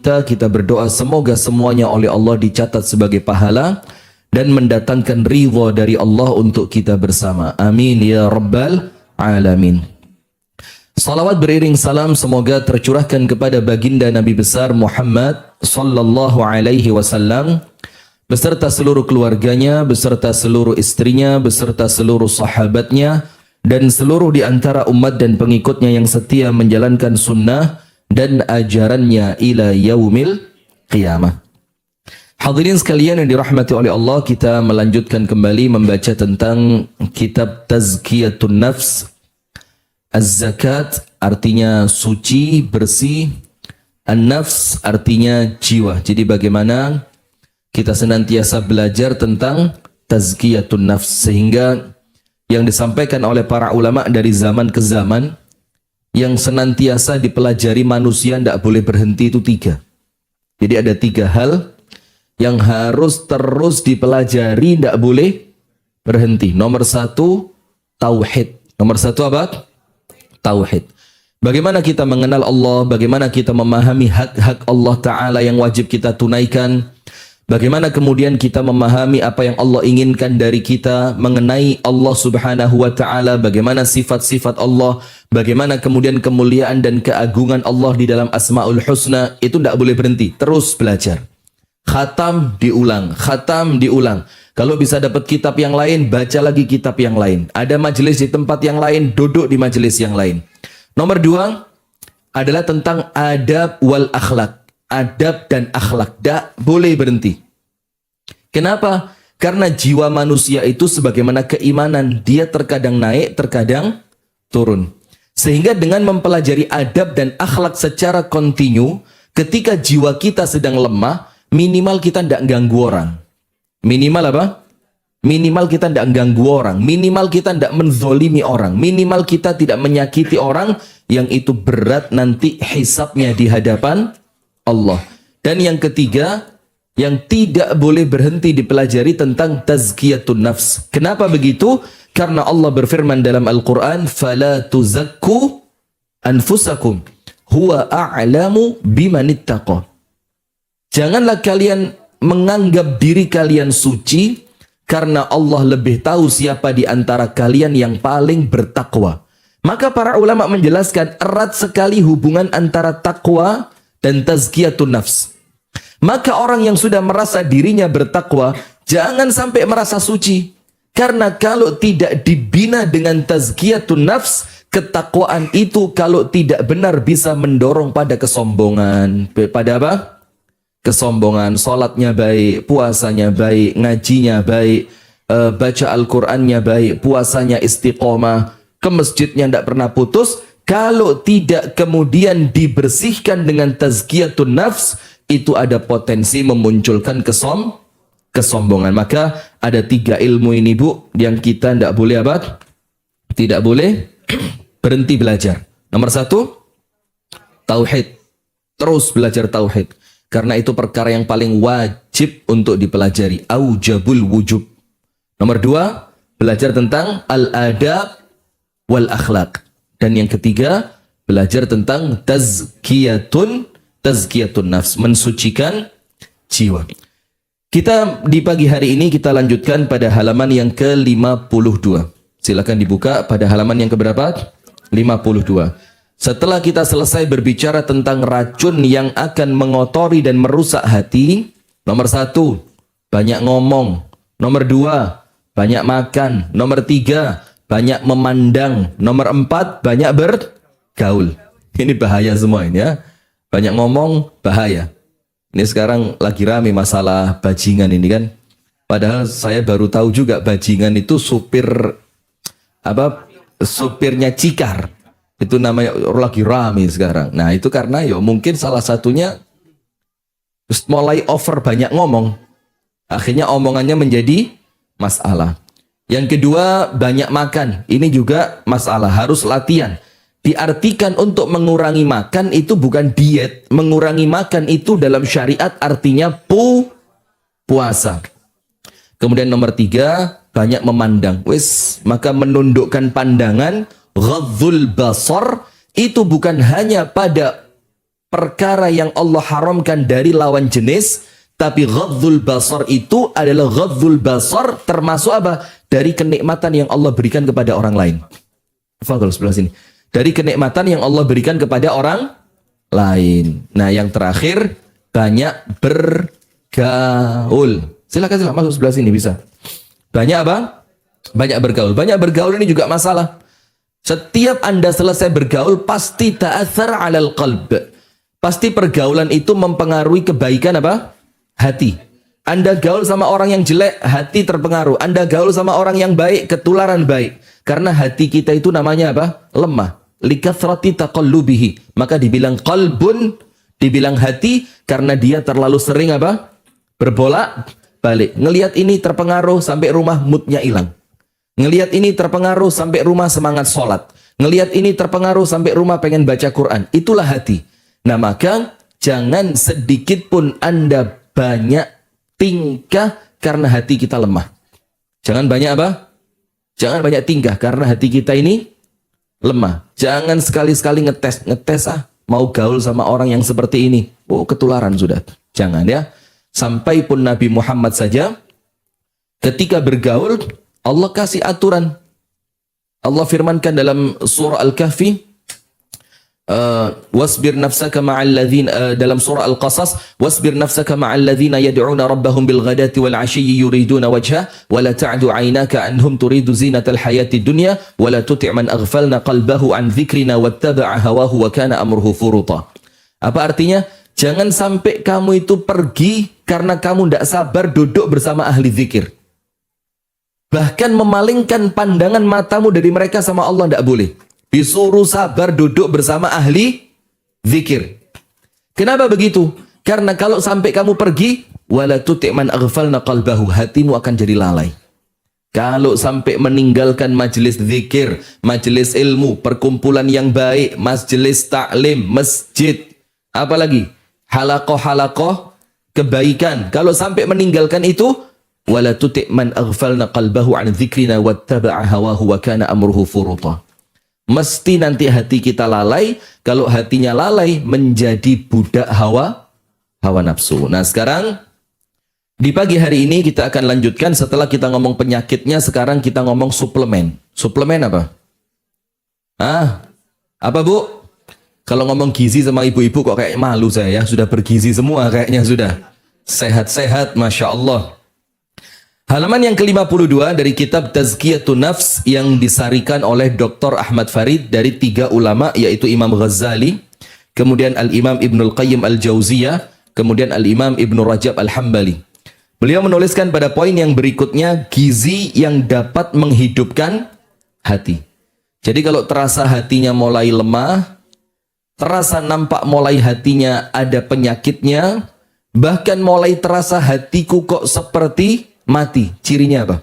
kita berdoa semoga semuanya oleh Allah dicatat sebagai pahala dan mendatangkan ridha dari Allah untuk kita bersama. Amin ya rabbal alamin. Salawat beriring salam semoga tercurahkan kepada baginda Nabi besar Muhammad sallallahu alaihi wasallam beserta seluruh keluarganya, beserta seluruh istrinya, beserta seluruh sahabatnya dan seluruh di antara umat dan pengikutnya yang setia menjalankan sunnah dan ajarannya ila yaumil qiyamah. Hadirin sekalian yang dirahmati oleh Allah, kita melanjutkan kembali membaca tentang kitab Tazkiyatun Nafs. Az-zakat artinya suci, bersih. An-nafs artinya jiwa. Jadi bagaimana kita senantiasa belajar tentang Tazkiyatun Nafs, sehingga yang disampaikan oleh para ulama dari zaman ke zaman yang senantiasa dipelajari manusia tidak boleh berhenti itu 3. Jadi ada 3 hal yang harus terus dipelajari, tidak boleh berhenti. Nomor 1, tauhid. Nomor 1 apa? Tauhid. Bagaimana kita mengenal Allah, bagaimana kita memahami hak-hak Allah Ta'ala yang wajib kita tunaikan, bagaimana kemudian kita memahami apa yang Allah inginkan dari kita mengenai Allah Subhanahu wa Ta'ala, bagaimana sifat-sifat Allah, bagaimana kemudian kemuliaan dan keagungan Allah di dalam Asmaul Husna, itu tidak boleh berhenti, terus belajar. Khatam diulang, khatam diulang. Kalau bisa dapat kitab yang lain, baca lagi kitab yang lain. Ada majelis di tempat yang lain, duduk di majelis yang lain. Nomor 2 adalah tentang adab wal akhlak. Adab dan akhlak, tidak boleh berhenti. Kenapa? Karena jiwa manusia itu sebagaimana keimanan, dia terkadang naik, terkadang turun. Sehingga dengan mempelajari adab dan akhlak secara kontinu, ketika jiwa kita sedang lemah, minimal kita tidak ganggu orang. Minimal apa? Minimal kita tidak ganggu orang. Minimal kita tidak menzolimi orang. Minimal kita tidak menyakiti orang, yang itu berat nanti hisabnya di hadapan Allah. Dan yang ketiga, yang tidak boleh berhenti dipelajari tentang tazkiyatun nafs. Kenapa begitu? Karena Allah berfirman dalam Al-Quran, فَلَا تُزَكُّوا أَنفُسَكُمْ هُوَ أَعْلَمُ بِمَنِ اتَّقَى. Janganlah kalian menganggap diri kalian suci, karena Allah lebih tahu siapa di antara kalian yang paling bertakwa. Maka para ulama menjelaskan erat sekali hubungan antara takwa dan tazkiyatun nafs. Maka orang yang sudah merasa dirinya bertakwa, jangan sampai merasa suci. Karena kalau tidak dibina dengan tazkiyatun nafs, ketakwaan itu kalau tidak benar bisa mendorong pada kesombongan. Pada apa? Kesombongan. Salatnya baik, puasanya baik, ngajinya baik, baca Al-Qur'annya baik, puasanya istiqomah, ke masjidnya tidak pernah putus. Kalau tidak kemudian dibersihkan dengan tazkiyatun nafs, itu ada potensi memunculkan kesombongan. Maka ada 3 ilmu ini, Bu, yang kita tidak boleh apa? Tidak boleh berhenti belajar. Nomor 1, tauhid. Terus belajar tauhid. Karena itu perkara yang paling wajib untuk dipelajari. Aujabul wujub. Nomor 2, belajar tentang al-adab wal akhlak. Dan yang ketiga, belajar tentang tazkiyatun nafs, mensucikan jiwa. Kita di pagi hari ini kita lanjutkan pada halaman yang ke-52. Silakan dibuka pada halaman yang keberapa? 52. Setelah kita selesai berbicara tentang racun yang akan mengotori dan merusak hati, nomor 1, banyak ngomong. Nomor 2, banyak makan. Nomor 3, banyak memandang. Nomor 4, banyak bergaul. Ini bahaya semua ini ya. Banyak ngomong, bahaya. Ini sekarang lagi rame masalah bajingan ini kan. Padahal saya baru tahu juga bajingan itu supirnya Cikar. Itu namanya lagi rame sekarang. Nah itu karena ya mungkin salah satunya mulai over banyak ngomong. Akhirnya omongannya menjadi masalah. Yang kedua, banyak makan. Ini juga masalah, harus latihan. Diartikan untuk mengurangi makan itu bukan diet. Mengurangi makan itu dalam syariat artinya puasa. Kemudian nomor 3, banyak memandang. Maka menundukkan pandangan, ghadzul basar, itu bukan hanya pada perkara yang Allah haramkan dari lawan jenis, tapi ghadzul basar itu adalah ghadzul basar termasuk apa? Dari kenikmatan yang Allah berikan kepada orang lain. Fadhil sebelah sini. Dari kenikmatan yang Allah berikan kepada orang lain. Nah, yang terakhir, banyak bergaul. Silakan masuk sebelah sini bisa. Banyak apa? Banyak bergaul. Banyak bergaul ini juga masalah. Setiap Anda selesai bergaul pasti ta'athar 'alal qalb. Pasti pergaulan itu mempengaruhi kebaikan apa? Hati. Anda gaul sama orang yang jelek, hati terpengaruh. Anda gaul sama orang yang baik, ketularan baik. Karena hati kita itu namanya apa? Lemah. Likathrati taqallubihi. Maka dibilang qalbun, dibilang hati karena dia terlalu sering apa? Berbolak balik. Ngelihat ini terpengaruh sampai rumah moodnya hilang. Ngelihat ini terpengaruh sampai rumah semangat sholat. Ngelihat ini terpengaruh sampai rumah pengen baca Quran. Itulah hati. Nah, maka jangan sedikit pun Anda banyak tingkah karena hati kita lemah. Jangan banyak apa? Jangan banyak tingkah karena hati kita ini lemah. Jangan sekali-sekali ngetes mau gaul sama orang yang seperti ini. Oh, ketularan sudah. Jangan ya. Sampai pun Nabi Muhammad saja ketika bergaul Allah kasih aturan. Allah firmankan dalam surah Al-Kahfi, wasbir nafsaka ma'al ladzina, dalam surah Al-Qasas, wasbir nafsaka ma'al ladzina yad'una rabbahum bil ghadati wal 'ashiyyi yuriduna wajha wa la ta'du 'aynaka anhum turidu zinatal hayati dunya wa la tuti' man aghfalna qalbahu an dzikrina wattaba'a hawahu wa kana amruhu furuta. Apa artinya? Jangan sampai kamu itu pergi karena kamu tidak sabar duduk bersama ahli zikir. Bahkan memalingkan pandangan matamu dari mereka sama Allah tidak boleh. Disuruh sabar duduk bersama ahli zikir. Kenapa begitu? Karena kalau sampai kamu pergi, wala tuti' man aghfalna qalbahu, hatimu akan jadi lalai. Kalau sampai meninggalkan majelis zikir, majelis ilmu, perkumpulan yang baik, majelis taklim, masjid, apalagi halaqah-halaqah kebaikan. Kalau sampai meninggalkan itu, wala tuti' man aghfalna qalbahu an dzikrina wattaba'a hawahu wa kana amruhu furuta. Mesti nanti hati kita lalai. Kalau hatinya lalai menjadi budak hawa nafsu. Nah, sekarang di pagi hari ini kita akan lanjutkan setelah kita ngomong penyakitnya. Sekarang kita ngomong suplemen. Suplemen apa? Apa Bu? Kalau ngomong gizi sama ibu-ibu kok kayak malu saya ya. Sudah bergizi semua kayaknya sudah. Sehat-sehat, Masya Allah. Halaman yang ke-52 dari kitab Tazkiyatun Nafs yang disarikan oleh Dr. Ahmad Farid dari 3 ulama, yaitu Imam Ghazali, kemudian Al-Imam Ibnul Qayyim Al-Jauziyah, kemudian Al-Imam Ibnu Rajab Al-Hambali. Beliau menuliskan pada poin yang berikutnya, gizi yang dapat menghidupkan hati. Jadi kalau terasa hatinya mulai lemah, terasa nampak mulai hatinya ada penyakitnya, bahkan mulai terasa hatiku kok seperti mati. Cirinya apa?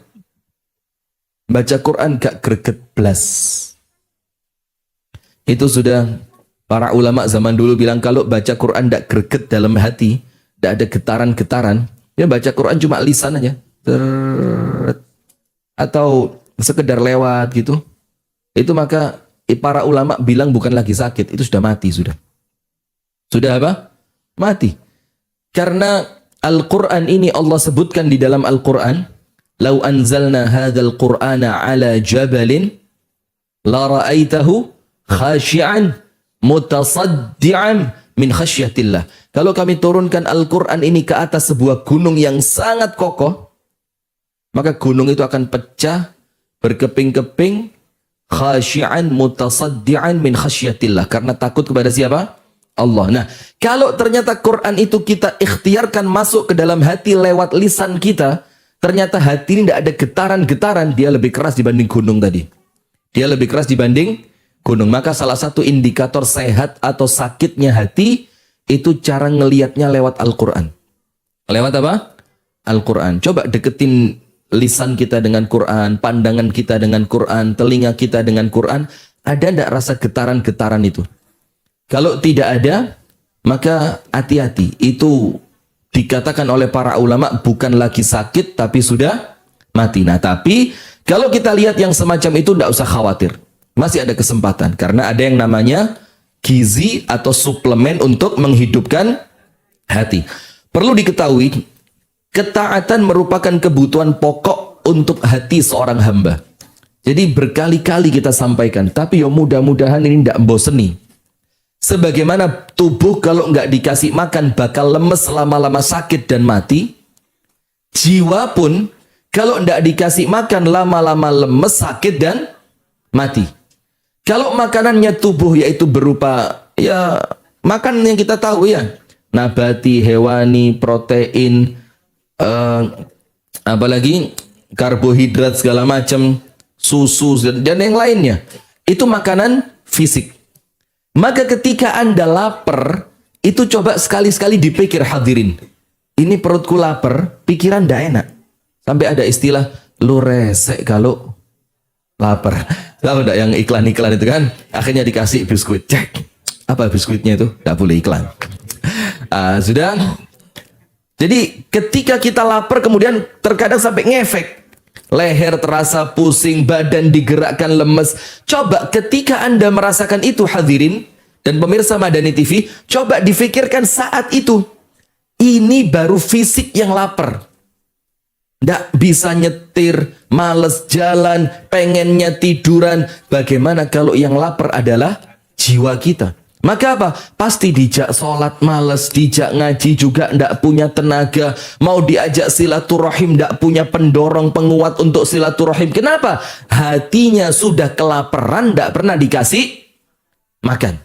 Baca Quran gak greget blas. Itu sudah para ulama zaman dulu bilang kalau baca Quran gak greget dalam hati, gak ada getaran-getaran, ya baca Quran cuma lisan aja. Atau sekedar lewat gitu. Itu maka para ulama bilang bukan lagi sakit, itu sudah mati sudah. Sudah apa? Mati. Karena Al-Quran ini Allah sebutkan di dalam Al-Quran, "Lau anzalna hadzal Qur'ana 'ala jabalin la ra'aitahu khashi'an mutasaddian min khasyatillah." Kalau kami turunkan Al-Quran ini ke atas sebuah gunung yang sangat kokoh, maka gunung itu akan pecah, berkeping-keping, khashi'an mutasaddian min khasyatillah, karena takut kepada siapa? Allah. Nah, kalau ternyata Quran itu kita ikhtiarkan masuk ke dalam hati lewat lisan kita, ternyata hati ini tidak ada getaran-getaran, dia lebih keras dibanding gunung tadi. Dia lebih keras dibanding gunung. Maka salah satu indikator sehat atau sakitnya hati, itu cara ngelihatnya lewat Al-Quran. Lewat apa? Al-Quran. Coba deketin lisan kita dengan Quran, pandangan kita dengan Quran, telinga kita dengan Quran. Ada tidak rasa getaran-getaran itu? Kalau tidak ada, maka hati-hati. Itu dikatakan oleh para ulama bukan lagi sakit, tapi sudah mati. Nah, tapi kalau kita lihat yang semacam itu, tidak usah khawatir. Masih ada kesempatan. Karena ada yang namanya gizi atau suplemen untuk menghidupkan hati. Perlu diketahui, ketaatan merupakan kebutuhan pokok untuk hati seorang hamba. Jadi berkali-kali kita sampaikan, tapi ya mudah-mudahan ini tidak boseni. Sebagaimana tubuh kalau nggak dikasih makan bakal lemes, lama-lama sakit dan mati, jiwa pun kalau nggak dikasih makan lama-lama lemes, sakit dan mati. Kalau makanannya tubuh yaitu berupa ya makanan yang kita tahu ya, nabati, hewani, protein, apalagi karbohidrat segala macam, susu dan yang lainnya, itu makanan fisik. Maka ketika Anda lapar, itu coba sekali-sekali dipikir hadirin, ini perutku lapar, pikiran tidak enak. Sampai ada istilah, lu resek kalau lapar. Tahu enggak yang iklan-iklan itu kan? Akhirnya dikasih biskuit. Cek. Apa biskuitnya itu? Tidak boleh iklan. Sudah. Jadi ketika kita lapar kemudian terkadang sampai ngefek. Leher terasa pusing, badan digerakkan lemes. Coba ketika Anda merasakan itu hadirin dan pemirsa Madani TV, coba difikirkan saat itu. Ini baru fisik yang lapar. Nggak bisa nyetir, males jalan, pengennya tiduran. Bagaimana kalau yang lapar adalah jiwa kita? Maka apa? Pasti dijak sholat males, dijak ngaji juga nggak punya tenaga. Mau diajak silaturahim nggak punya pendorong penguat untuk silaturahim. Kenapa? Hatinya sudah kelaparan, nggak pernah dikasih makan.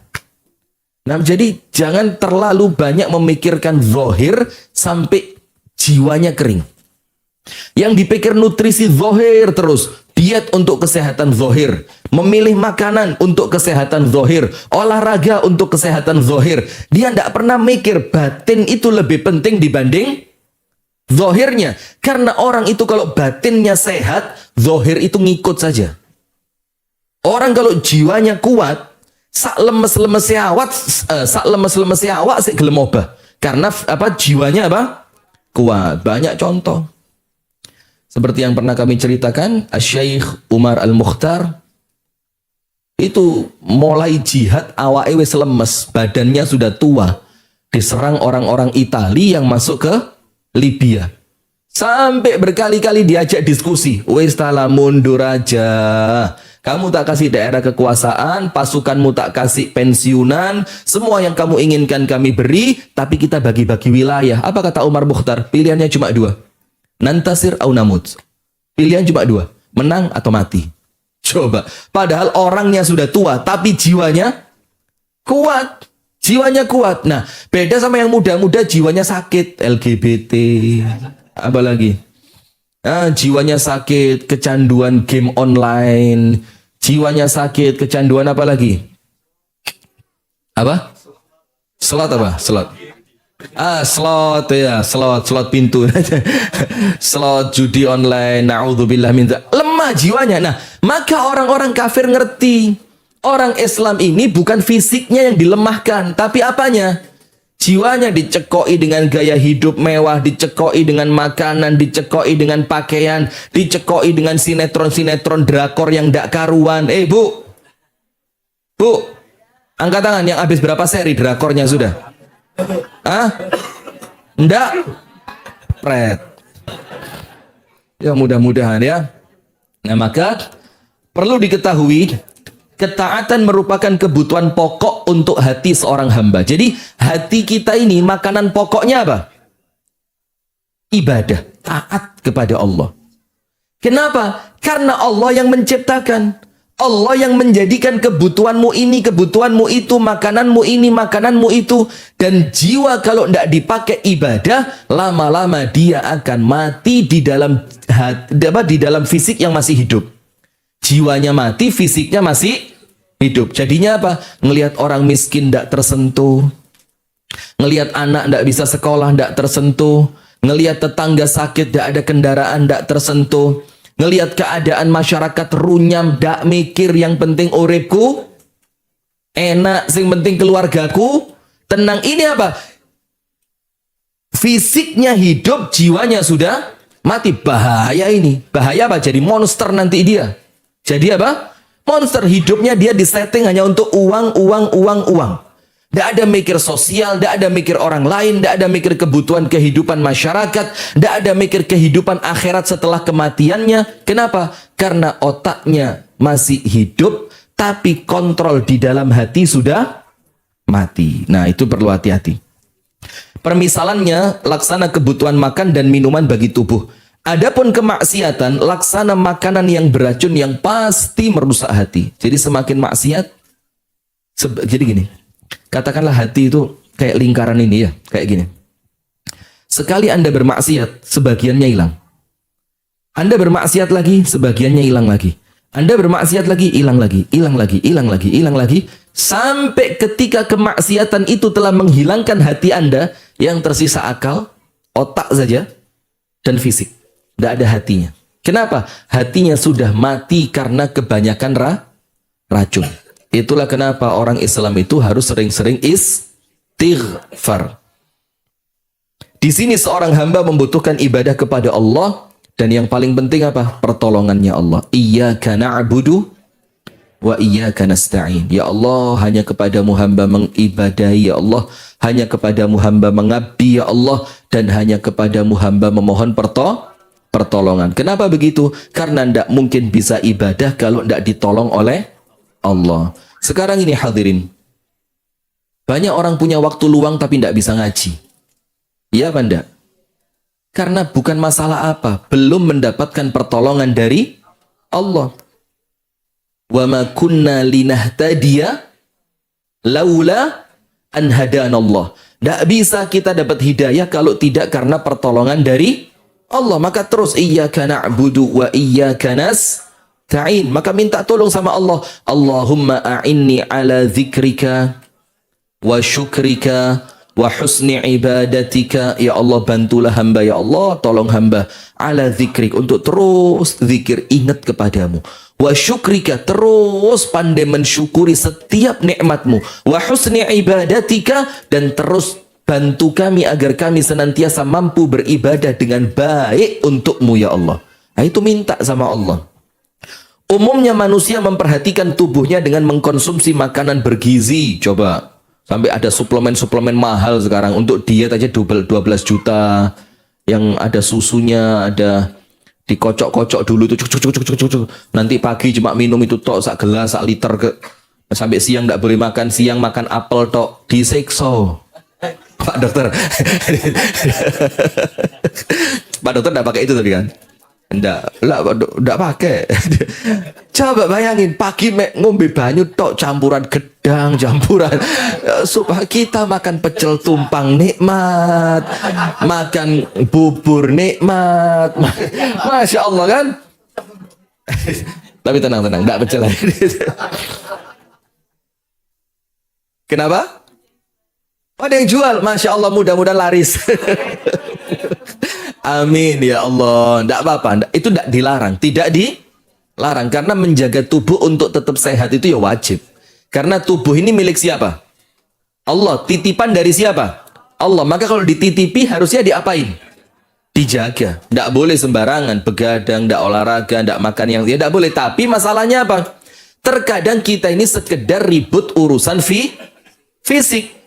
Nah, jadi jangan terlalu banyak memikirkan zahir sampai jiwanya kering. Yang dipikir nutrisi zahir terus, diet untuk kesehatan zahir, memilih makanan untuk kesehatan zahir, olahraga untuk kesehatan zahir. Dia tidak pernah mikir batin itu lebih penting dibanding zahirnya. Karena orang itu kalau batinnya sehat, zahir itu ngikut saja. Orang kalau jiwanya kuat, sak lemes-lemesnya awak sik gelem obah. Karena apa? Jiwanya apa? Kuat. Banyak contoh. Seperti yang pernah kami ceritakan, Syekh Umar Al-Mukhtar itu mulai jihad awake wis lemes, badannya sudah tua, diserang orang-orang Italia yang masuk ke Libya. Sampai berkali-kali diajak diskusi, wis tala mundur aja. Kamu tak kasih daerah kekuasaan, pasukanmu tak kasih pensiunan, semua yang kamu inginkan kami beri, tapi kita bagi-bagi wilayah. Apa kata Umar Mukhtar? Pilihannya cuma dua. Nantasir au namut. Pilihan cuma dua, menang atau mati. Coba, padahal orangnya sudah tua, tapi jiwanya kuat. Jiwanya kuat. Nah, beda sama yang muda-muda jiwanya sakit, LGBT, apalagi. Jiwanya sakit, kecanduan game online, jiwanya sakit, kecanduan apa lagi? Apa? Slot apa? Slot. Slot ya, slot pintu. Slot judi online, naudzubillah min dzalik. Lemah jiwanya. Nah, maka orang-orang kafir ngerti, orang Islam ini bukan fisiknya yang dilemahkan, tapi apanya? Jiwanya dicekoi dengan gaya hidup mewah, dicekoi dengan makanan, dicekoi dengan pakaian, dicekoi dengan sinetron-sinetron drakor yang ndak karuan. Bu, angkat tangan yang habis berapa seri drakornya sudah? Ndak? Pret. Ya mudah-mudahan ya. Nah, maka perlu diketahui, ketaatan merupakan kebutuhan pokok untuk hati seorang hamba. Jadi hati kita ini makanan pokoknya apa? Ibadah, taat kepada Allah. Kenapa? Karena Allah yang menciptakan. Allah yang menjadikan kebutuhanmu ini, kebutuhanmu itu, makananmu ini, makananmu itu. Dan jiwa kalau tidak dipakai ibadah, lama-lama dia akan mati di dalam fisik yang masih hidup. Jiwanya mati, fisiknya masih hidup. Jadinya apa? Ngelihat orang miskin tidak tersentuh. Ngelihat anak tidak bisa sekolah tidak tersentuh. Ngelihat tetangga sakit tidak ada kendaraan tidak tersentuh. Ngelihat keadaan masyarakat runyam, dak mikir, yang penting uripku enak, yang penting keluargaku tenang. Ini apa? Fisiknya hidup, jiwanya sudah mati. Bahaya ini. Bahaya apa? Jadi monster nanti dia. Jadi apa? Monster hidupnya dia disetting hanya untuk uang, uang, uang, uang. Tidak ada mikir sosial, tidak ada mikir orang lain, tidak ada mikir kebutuhan kehidupan masyarakat, tidak ada mikir kehidupan akhirat setelah kematiannya. Kenapa? Karena otaknya masih hidup, tapi kontrol di dalam hati sudah mati. Nah, itu perlu hati-hati. Permisalannya, laksana kebutuhan makan dan minuman bagi tubuh. Adapun kemaksiatan, laksana makanan yang beracun yang pasti merusak hati. Jadi semakin maksiat, jadi gini, katakanlah hati itu kayak lingkaran ini ya, kayak gini. Sekali Anda bermaksiat, sebagiannya hilang. Anda bermaksiat lagi, sebagiannya hilang lagi. Anda bermaksiat lagi, hilang lagi, hilang lagi, hilang lagi, hilang lagi. Sampai ketika kemaksiatan itu telah menghilangkan hati Anda, yang tersisa akal, otak saja, dan fisik. Tidak ada hatinya. Kenapa? Hatinya sudah mati karena kebanyakan racun. Itulah kenapa orang Islam itu harus sering-sering istighfar. Di sini seorang hamba membutuhkan ibadah kepada Allah, dan yang paling penting apa? Pertolongannya Allah. Iyyaka na'budu wa iyyaka nasta'in. Ya Allah, hanya kepadamu hamba mengibadahi, ya Allah. Hanya kepadamu hamba mengabdi, ya Allah. Dan hanya kepadamu hamba memohon pertolongan. Kenapa begitu? Karena tidak mungkin bisa ibadah kalau tidak ditolong oleh Allah. Sekarang ini hadirin, banyak orang punya waktu luang tapi tidak bisa ngaji. Iya apa enggak? Karena bukan masalah apa, belum mendapatkan pertolongan dari Allah. Wa ma kunna linahtadiya laula an hadanallah. Tidak bisa kita dapat hidayah kalau tidak karena pertolongan dari Allah. Maka terus iyyaka na'budu wa iyyaka nasta'in. Maka minta tolong sama Allah. Allahumma a'inni ala dzikrika wa syukrika wa husni ibadatika. Ya Allah, bantulah hamba, ya Allah, tolong hamba ala dzikrik, untuk terus zikir, ingat kepadamu. Wa syukrika, terus pandai mensyukuri setiap nikmatmu. Wa husni ibadatika, dan terus bantu kami agar kami senantiasa mampu beribadah dengan baik untukmu, ya Allah. Nah, itu minta sama Allah. Umumnya manusia memperhatikan tubuhnya dengan mengkonsumsi makanan bergizi. Coba, sampai ada suplemen-suplemen mahal sekarang. Untuk diet aja 12 juta. Yang ada susunya, ada dikocok-kocok dulu itu. Cuk. Nanti pagi cuma minum itu tok, sak gelas, sak liter. Sampai siang tidak boleh makan. Siang makan apel tok. Disiksa. Pak dokter, Pak dokter enggak pakai itu tadi kan? Enggak pakai. Coba bayangin, pagi ngombe banyu tok, campuran gedang, campuran supaya kita makan pecel tumpang nikmat, makan bubur nikmat. Masya Allah kan? Tapi tenang, enggak pecel. Kenapa? Ada yang jual, Masya Allah, mudah-mudahan laris. Amin ya Allah. Tidak apa-apa, itu tidak dilarang. Tidak dilarang, karena menjaga tubuh untuk tetap sehat itu ya wajib. Karena tubuh ini milik siapa? Allah. Titipan dari siapa? Allah. Maka kalau dititipi harusnya diapain? Dijaga. Tidak boleh sembarangan, begadang, tidak olahraga, tidak makan yang tidak boleh. Tapi masalahnya apa? Terkadang kita ini sekedar ribut urusan fisik.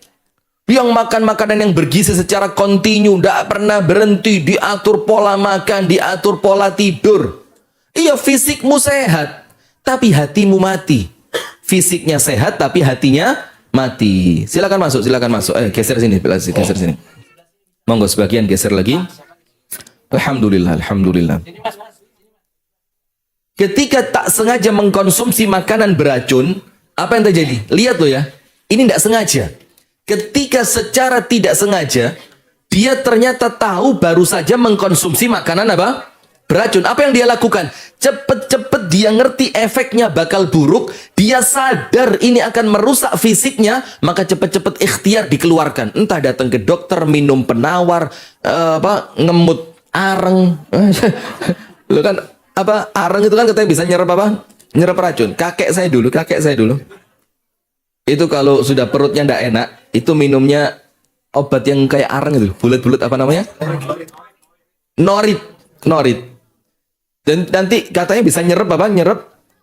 Yang makan makanan yang bergizi secara kontinu, tidak pernah berhenti, diatur pola makan, diatur pola tidur. Iya, fisikmu sehat, tapi hatimu mati. Fisiknya sehat, tapi hatinya mati. Silakan masuk, silakan masuk. Geser sini, geser sini. Monggo sebagian geser lagi. Alhamdulillah, alhamdulillah. Ketika tak sengaja mengkonsumsi makanan beracun, apa yang terjadi? Lihat loh ya, ini tidak sengaja. Ketika secara tidak sengaja, dia ternyata tahu baru saja mengkonsumsi makanan apa? Beracun. Apa yang dia lakukan? Cepet-cepet dia ngerti efeknya bakal buruk. Dia sadar ini akan merusak fisiknya. Maka cepet-cepet ikhtiar dikeluarkan. Entah datang ke dokter, minum penawar, ngemut areng. Lo kan, areng itu kan katanya bisa nyerap apa? Nyerap racun. Kakek saya dulu. Itu kalau sudah perutnya ndak enak, itu minumnya obat yang kayak areng itu, bulat-bulat apa namanya? Norit. Dan nanti katanya bisa nyerap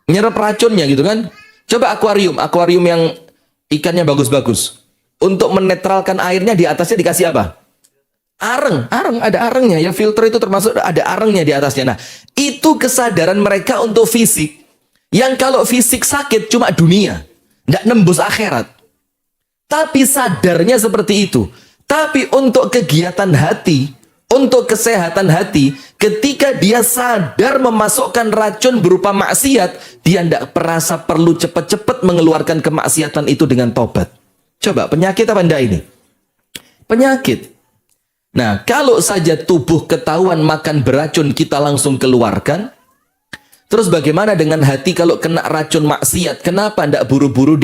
Nyerap racunnya gitu kan. Coba akuarium, akuarium yang ikannya bagus-bagus. Untuk menetralkan airnya di atasnya dikasih apa? Areng, ada arengnya. Ya filter itu termasuk ada arengnya di atasnya. Nah, itu kesadaran mereka untuk fisik. Yang kalau fisik sakit cuma dunia, nggak nembus akhirat. Tapi sadarnya seperti itu. Tapi untuk kegiatan hati, untuk kesehatan hati, ketika dia sadar memasukkan racun berupa maksiat, dia tidak merasa perlu cepat-cepat mengeluarkan kemaksiatan itu dengan tobat. Coba, penyakit apa enggak ini? Penyakit. Nah, kalau saja tubuh ketahuan makan beracun, kita langsung keluarkan. Terus bagaimana dengan hati kalau kena racun maksiat? Kenapa tidak buru-buru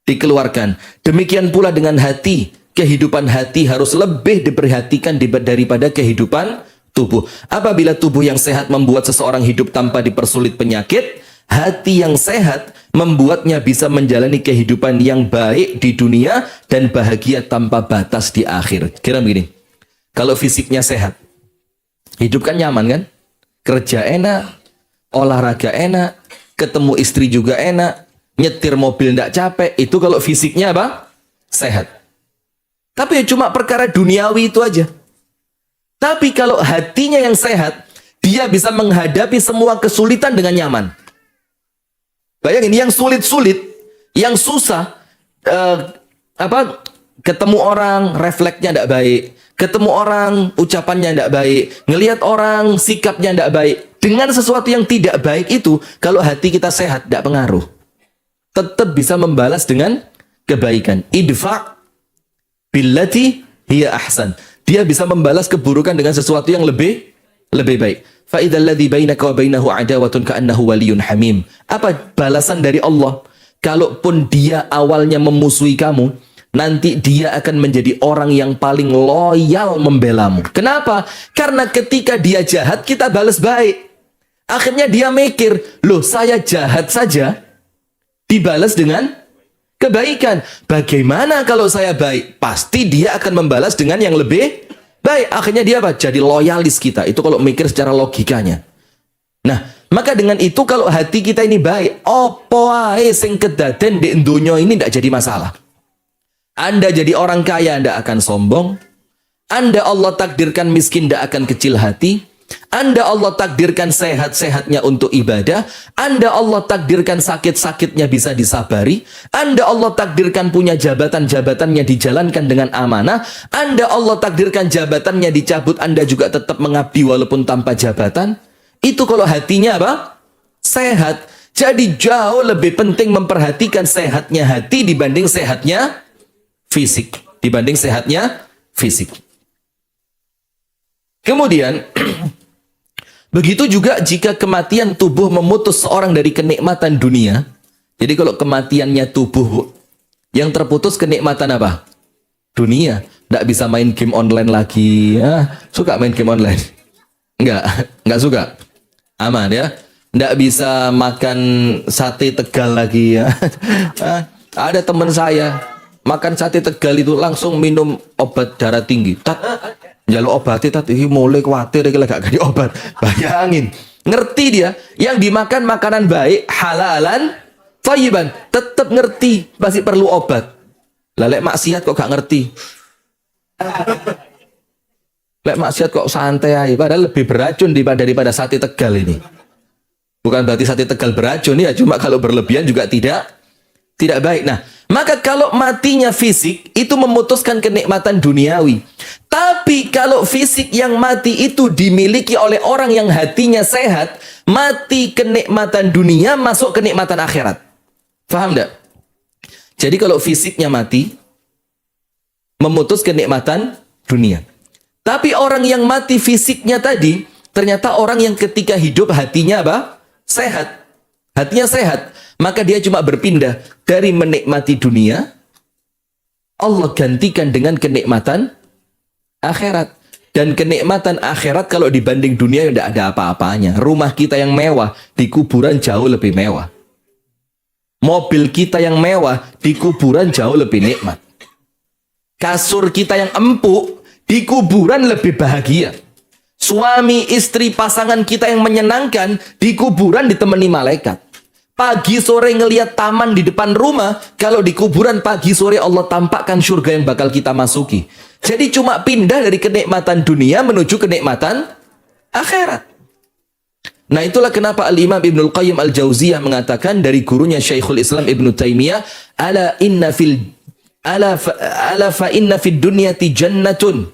dikeluarkan? Demikian pula dengan hati. Kehidupan hati harus lebih diperhatikan daripada kehidupan tubuh. Apabila tubuh yang sehat membuat seseorang hidup tanpa dipersulit penyakit, hati yang sehat membuatnya bisa menjalani kehidupan yang baik di dunia dan bahagia tanpa batas di akhir. Kira begini, kalau fisiknya sehat, hidup kan nyaman kan? Kerja enak, olahraga enak, ketemu istri juga enak, nyetir mobil tidak capek. Itu kalau fisiknya apa? Sehat. Tapi cuma perkara duniawi itu aja. Tapi kalau hatinya yang sehat, dia bisa menghadapi semua kesulitan dengan nyaman. Bayangin, yang sulit-sulit, yang susah, ketemu orang, refleksnya tidak baik. Ketemu orang, ucapannya tidak baik. Ngelihat orang, sikapnya tidak baik. Dengan sesuatu yang tidak baik itu, kalau hati kita sehat, tidak pengaruh. Tetap bisa membalas dengan kebaikan. Idfa' billati hiya ahsan. Dia bisa membalas keburukan dengan sesuatu yang lebih baik. Fa idzal ladzi bainaka wa bainahu adawatun ka'annahu waliyyun hamim. Apa balasan dari Allah? Kalaupun dia awalnya memusuhi kamu, nanti dia akan menjadi orang yang paling loyal membelamu. Kenapa? Karena ketika dia jahat, kita balas baik. Akhirnya dia mikir, loh saya jahat saja dibalas dengan kebaikan. Bagaimana kalau saya baik? Pasti dia akan membalas dengan yang lebih baik. Akhirnya dia apa? Jadi loyalis kita. Itu kalau mikir secara logikanya. Nah, maka dengan itu kalau hati kita ini baik, opo ae sing kedaden di dunya ini tidak jadi masalah. Anda jadi orang kaya, Anda akan sombong. Anda Allah takdirkan miskin, tidak akan kecil hati. Anda Allah takdirkan sehat-sehatnya untuk ibadah. Anda Allah takdirkan sakit-sakitnya bisa disabari. Anda Allah takdirkan punya jabatan-jabatannya dijalankan dengan amanah. Anda Allah takdirkan jabatannya dicabut, Anda juga tetap mengabdi walaupun tanpa jabatan. Itu kalau hatinya apa? Sehat. Jadi jauh lebih penting memperhatikan sehatnya hati dibanding sehatnya fisik. Dibanding sehatnya fisik. Kemudian begitu juga jika kematian tubuh memutus seorang dari kenikmatan dunia. Jadi kalau kematiannya tubuh, yang terputus kenikmatan apa? Dunia. Tidak bisa main game online lagi. Suka main game online? Enggak suka. Aman ya. Tidak bisa makan sate Tegal lagi ya. Ada teman saya makan sate Tegal itu langsung minum obat darah tinggi. Jaluk obat tadi mulai khawatir iki gak ganti obat. Bayangin, ngerti dia yang dimakan makanan baik, halalan, thayyiban, tetap ngerti masih perlu obat. Lah lek maksiat kok gak ngerti. Lek maksiat kok santai aja, padahal lebih beracun daripada sate Tegal ini. Bukan berarti sate Tegal beracun ya, cuma kalau berlebihan juga tidak baik. Nah, maka kalau matinya fisik itu memutuskan kenikmatan duniawi. Tapi kalau fisik yang mati itu dimiliki oleh orang yang hatinya sehat, mati kenikmatan dunia, masuk kenikmatan akhirat. Faham enggak? Jadi kalau fisiknya mati, memutus kenikmatan dunia. Tapi orang yang mati fisiknya tadi, ternyata orang yang ketika hidup hatinya apa? Sehat. Hatinya sehat. Maka dia cuma berpindah dari menikmati dunia, Allah gantikan dengan kenikmatan akhirat. Dan kenikmatan akhirat kalau dibanding dunia tidak ada apa-apanya. Rumah kita yang mewah di kuburan jauh lebih mewah. Mobil kita yang mewah di kuburan jauh lebih nikmat. Kasur kita yang empuk di kuburan lebih bahagia. Suami, istri, pasangan kita yang menyenangkan di kuburan ditemani malaikat. Pagi sore ngelihat taman di depan rumah, kalau di kuburan pagi sore Allah tampakkan surga yang bakal kita masuki. Jadi cuma pindah dari kenikmatan dunia menuju kenikmatan akhirat. Nah itulah kenapa Al-Imam Ibnul Qayyim Al-Jauziyah mengatakan dari gurunya Syekhul Islam Ibnu Taimiyah, ala fa inna fid dunyati jannatun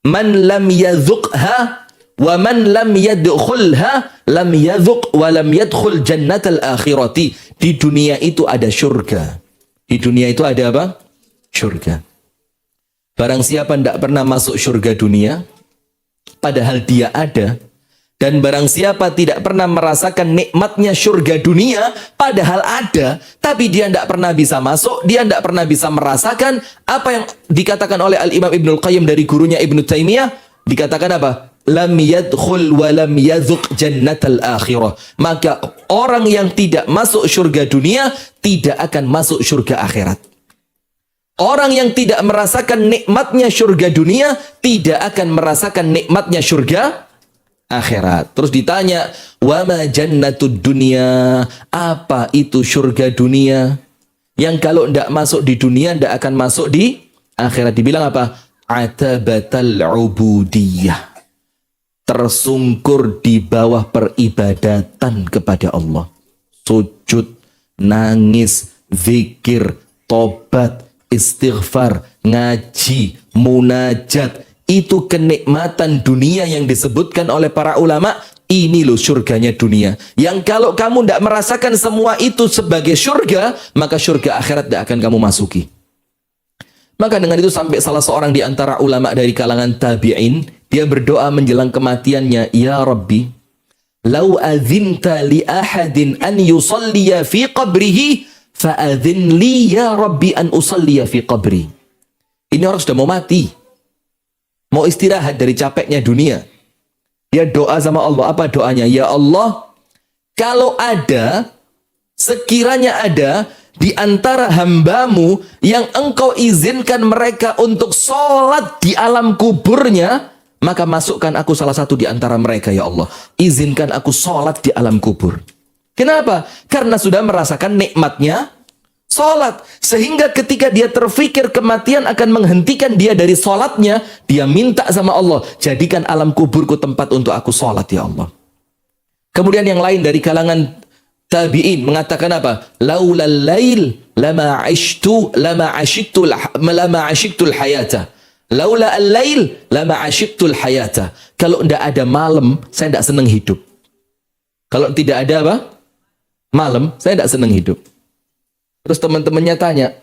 man lam yadhuqha wa man lam yadkhulha lam yadhuq wa lam yadkhul jannatal akhirati. Di dunia itu ada surga. Di dunia itu ada apa? Surga. Barang siapa tidak pernah masuk surga dunia, padahal dia ada. Dan barang siapa tidak pernah merasakan nikmatnya surga dunia, padahal ada, tapi dia tidak pernah bisa masuk, dia tidak pernah bisa merasakan apa yang dikatakan oleh Al-Imam Ibnul Qayyim dari gurunya Ibnu Taimiyah, dikatakan apa? Lam yadkhul wa lam yadhuq jannatal akhirah. Maka orang yang tidak masuk surga dunia tidak akan masuk surga akhirat. Orang yang tidak merasakan nikmatnya surga dunia tidak akan merasakan nikmatnya surga akhirat. Terus ditanya, wa ma jannatud dunya, apa itu surga dunia? Yang kalau tidak masuk di dunia tidak akan masuk di akhirat. Dibilang apa? Atabatal ubudiyah, tersungkur di bawah peribadatan kepada Allah. Sujud, nangis, zikir, tobat, istighfar, ngaji, munajat. Itu kenikmatan dunia yang disebutkan oleh para ulama. Ini loh surganya dunia. Yang kalau kamu tidak merasakan semua itu sebagai surga, maka surga akhirat tidak akan kamu masuki. Maka dengan itu sampai salah seorang di antara ulama dari kalangan tabi'in, dia berdoa menjelang kematiannya, ya Rabbi, lau adzinta li ahadin an yusalliya fi qabrihi, fa'adzin li ya Rabbi an usalliya fi qabri. Ini orang sudah mau mati, mau istirahat dari capeknya dunia. Dia doa sama Allah. Apa doanya? Ya Allah, kalau ada, sekiranya ada di antara hambamu yang engkau izinkan mereka untuk sholat di alam kuburnya, maka masukkan aku salah satu di antara mereka ya Allah. Izinkan aku sholat di alam kubur. Kenapa? Karena sudah merasakan nikmatnya sholat. Sehingga ketika dia terfikir kematian akan menghentikan dia dari sholatnya, dia minta sama Allah, jadikan alam kuburku tempat untuk aku sholat ya Allah. Kemudian yang lain dari kalangan tabi'in mengatakan apa? Laulal lail lama ashiktul hayata. Laula al-lail lama ashiktul hayata. Kalau tidak ada malam, saya tidak senang hidup. Kalau tidak ada apa? Malam, saya tidak senang hidup. Terus teman-temannya tanya,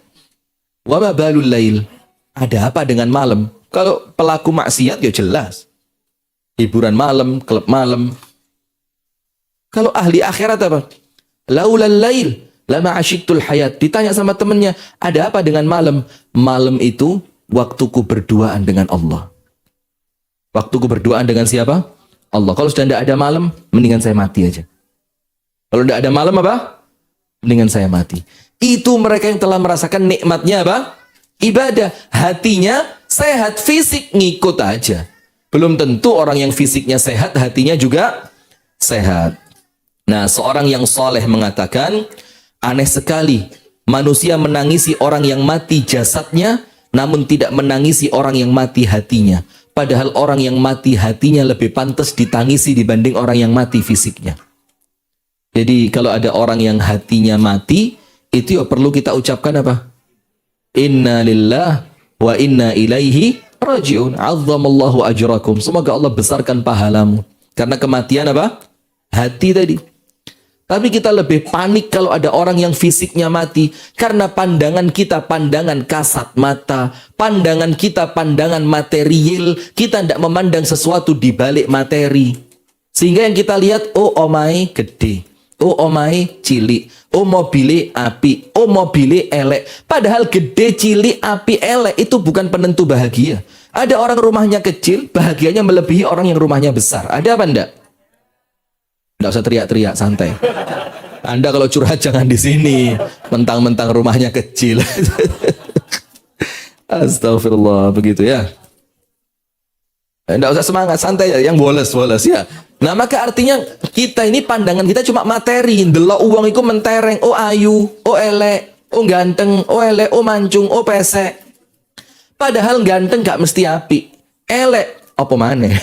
wa ma balul lail? Ada apa dengan malam? Kalau pelaku maksiat ya jelas. Hiburan malam, klub malam. Kalau ahli akhirat apa? Laulal lail lama asyiktul hayat. Ditanya sama temannya, ada apa dengan malam? Malam itu waktuku berduaan dengan Allah. Waktuku berduaan dengan siapa? Allah. Kalau sudah tidak ada malam, mendingan saya mati aja. Kalau tidak ada malam apa? Mendingan saya mati. Itu mereka yang telah merasakan nikmatnya apa? Ibadah. Hatinya sehat, fisik ngikut aja. Belum tentu orang yang fisiknya sehat, hatinya juga sehat. Nah, seorang yang soleh mengatakan, aneh sekali, manusia menangisi orang yang mati jasadnya, namun tidak menangisi orang yang mati hatinya. Padahal orang yang mati hatinya lebih pantas ditangisi dibanding orang yang mati fisiknya. Jadi kalau ada orang yang hatinya mati, itu ya perlu kita ucapkan apa? Inna lillah wa inna ilaihi raji'un. Azzamallahu ajrakum. Semoga Allah besarkan pahalamu. Karena kematian apa? Hati tadi. Tapi kita lebih panik kalau ada orang yang fisiknya mati. Karena pandangan kita pandangan kasat mata. Pandangan kita pandangan material. Kita tidak memandang sesuatu di balik materi. Sehingga yang kita lihat, oh omai gede. Oh omai cilik. Oh mobile api. Oh mobile elek. Padahal gede, cilik, api, elek itu bukan penentu bahagia. Ada orang rumahnya kecil, bahagianya melebihi orang yang rumahnya besar. Ada apa enggak? Enggak usah teriak-teriak, santai. Anda kalau curhat jangan di sini. Mentang-mentang rumahnya kecil. Astagfirullah, begitu ya. Enggak usah semangat, santai ya, yang boles ya. Nah, maka artinya kita ini pandangan kita cuma materi, delok uang itu mentereng, oh ayu, oh elek, oh ganteng, oh elek, oh mancung, oh pesek. Padahal ganteng gak mesti api, elek apa maneh.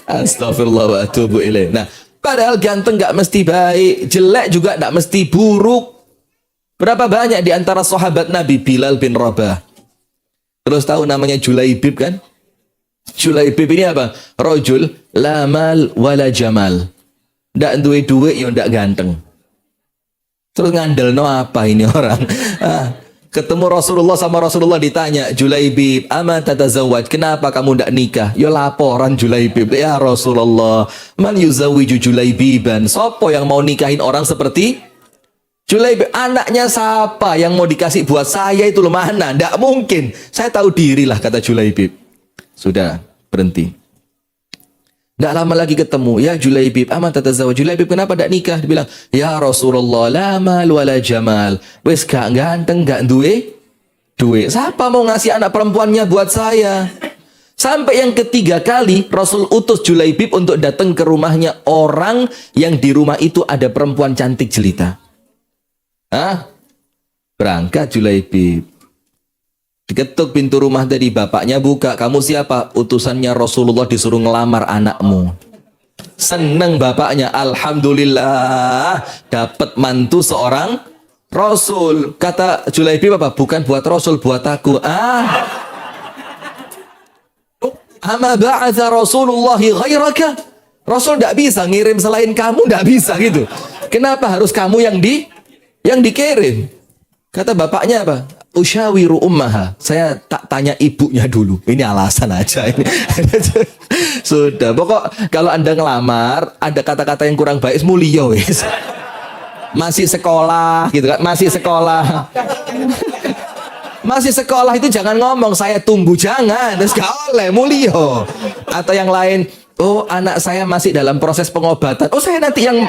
Astagfirullah wa atubu ilaih. Nah, padahal ganteng gak mesti baik, jelek juga gak mesti buruk. Berapa banyak di antara sahabat Nabi, Bilal bin Rabah. Terus tahu namanya Julaibib kan? Julaibib ini apa? Rajul la mal wala jamal. Ndak duwe duit ya ndak ganteng. Terus ngandelno apa ini orang? Ketemu Rasulullah, sama Rasulullah ditanya, Julaibib, ama tatazawwaj? Kenapa kamu ndak nikah? Ya laporan Julaibib. Ya Rasulullah, man yuzawwiju Julaibiban? Sopo yang mau nikahin orang seperti Julaibib? Anaknya siapa yang mau dikasih buat saya itu loh, mana? Ndak mungkin. Saya tahu diri lah, kata Julaibib. Sudah, berhenti. Nggak lama lagi ketemu, ya Julaibib, ama tatazawwaj? Julaibib, kenapa ndak nikah? Dia bilang, ya Rasulullah, la mal wala jamal. Wes gak ganteng, gak duwe duit. Siapa mau ngasih anak perempuannya buat saya? Sampai yang ketiga kali Rasul utus Julaibib untuk datang ke rumahnya orang yang di rumah itu ada perempuan cantik jelita. Berangkat Julaibib. Diketuk pintu rumah tadi, bapaknya buka. Kamu siapa? Utusannya Rasulullah, disuruh ngelamar anakmu. Seneng bapaknya, alhamdulillah dapat mantu seorang Rasul. Kata Julaibib apa? Bukan buat Rasul, buat aku. Ama ba'atha Rasulullahi ghairaka? Rasul tidak bisa ngirim selain kamu, tidak bisa gitu. Kenapa harus kamu yang dikirim? Kata bapaknya apa? Usyawiru ummaha. Saya tak tanya ibunya dulu. Ini alasan aja ini. Sudah, pokok kalau Anda ngelamar ada kata-kata yang kurang baik, mulia wis. Masih sekolah gitu kan, masih sekolah. Masih sekolah itu jangan ngomong saya tunggu, jangan. Terus gak oleh, mulia. Atau yang lain, oh anak saya masih dalam proses pengobatan. Oh saya nanti yang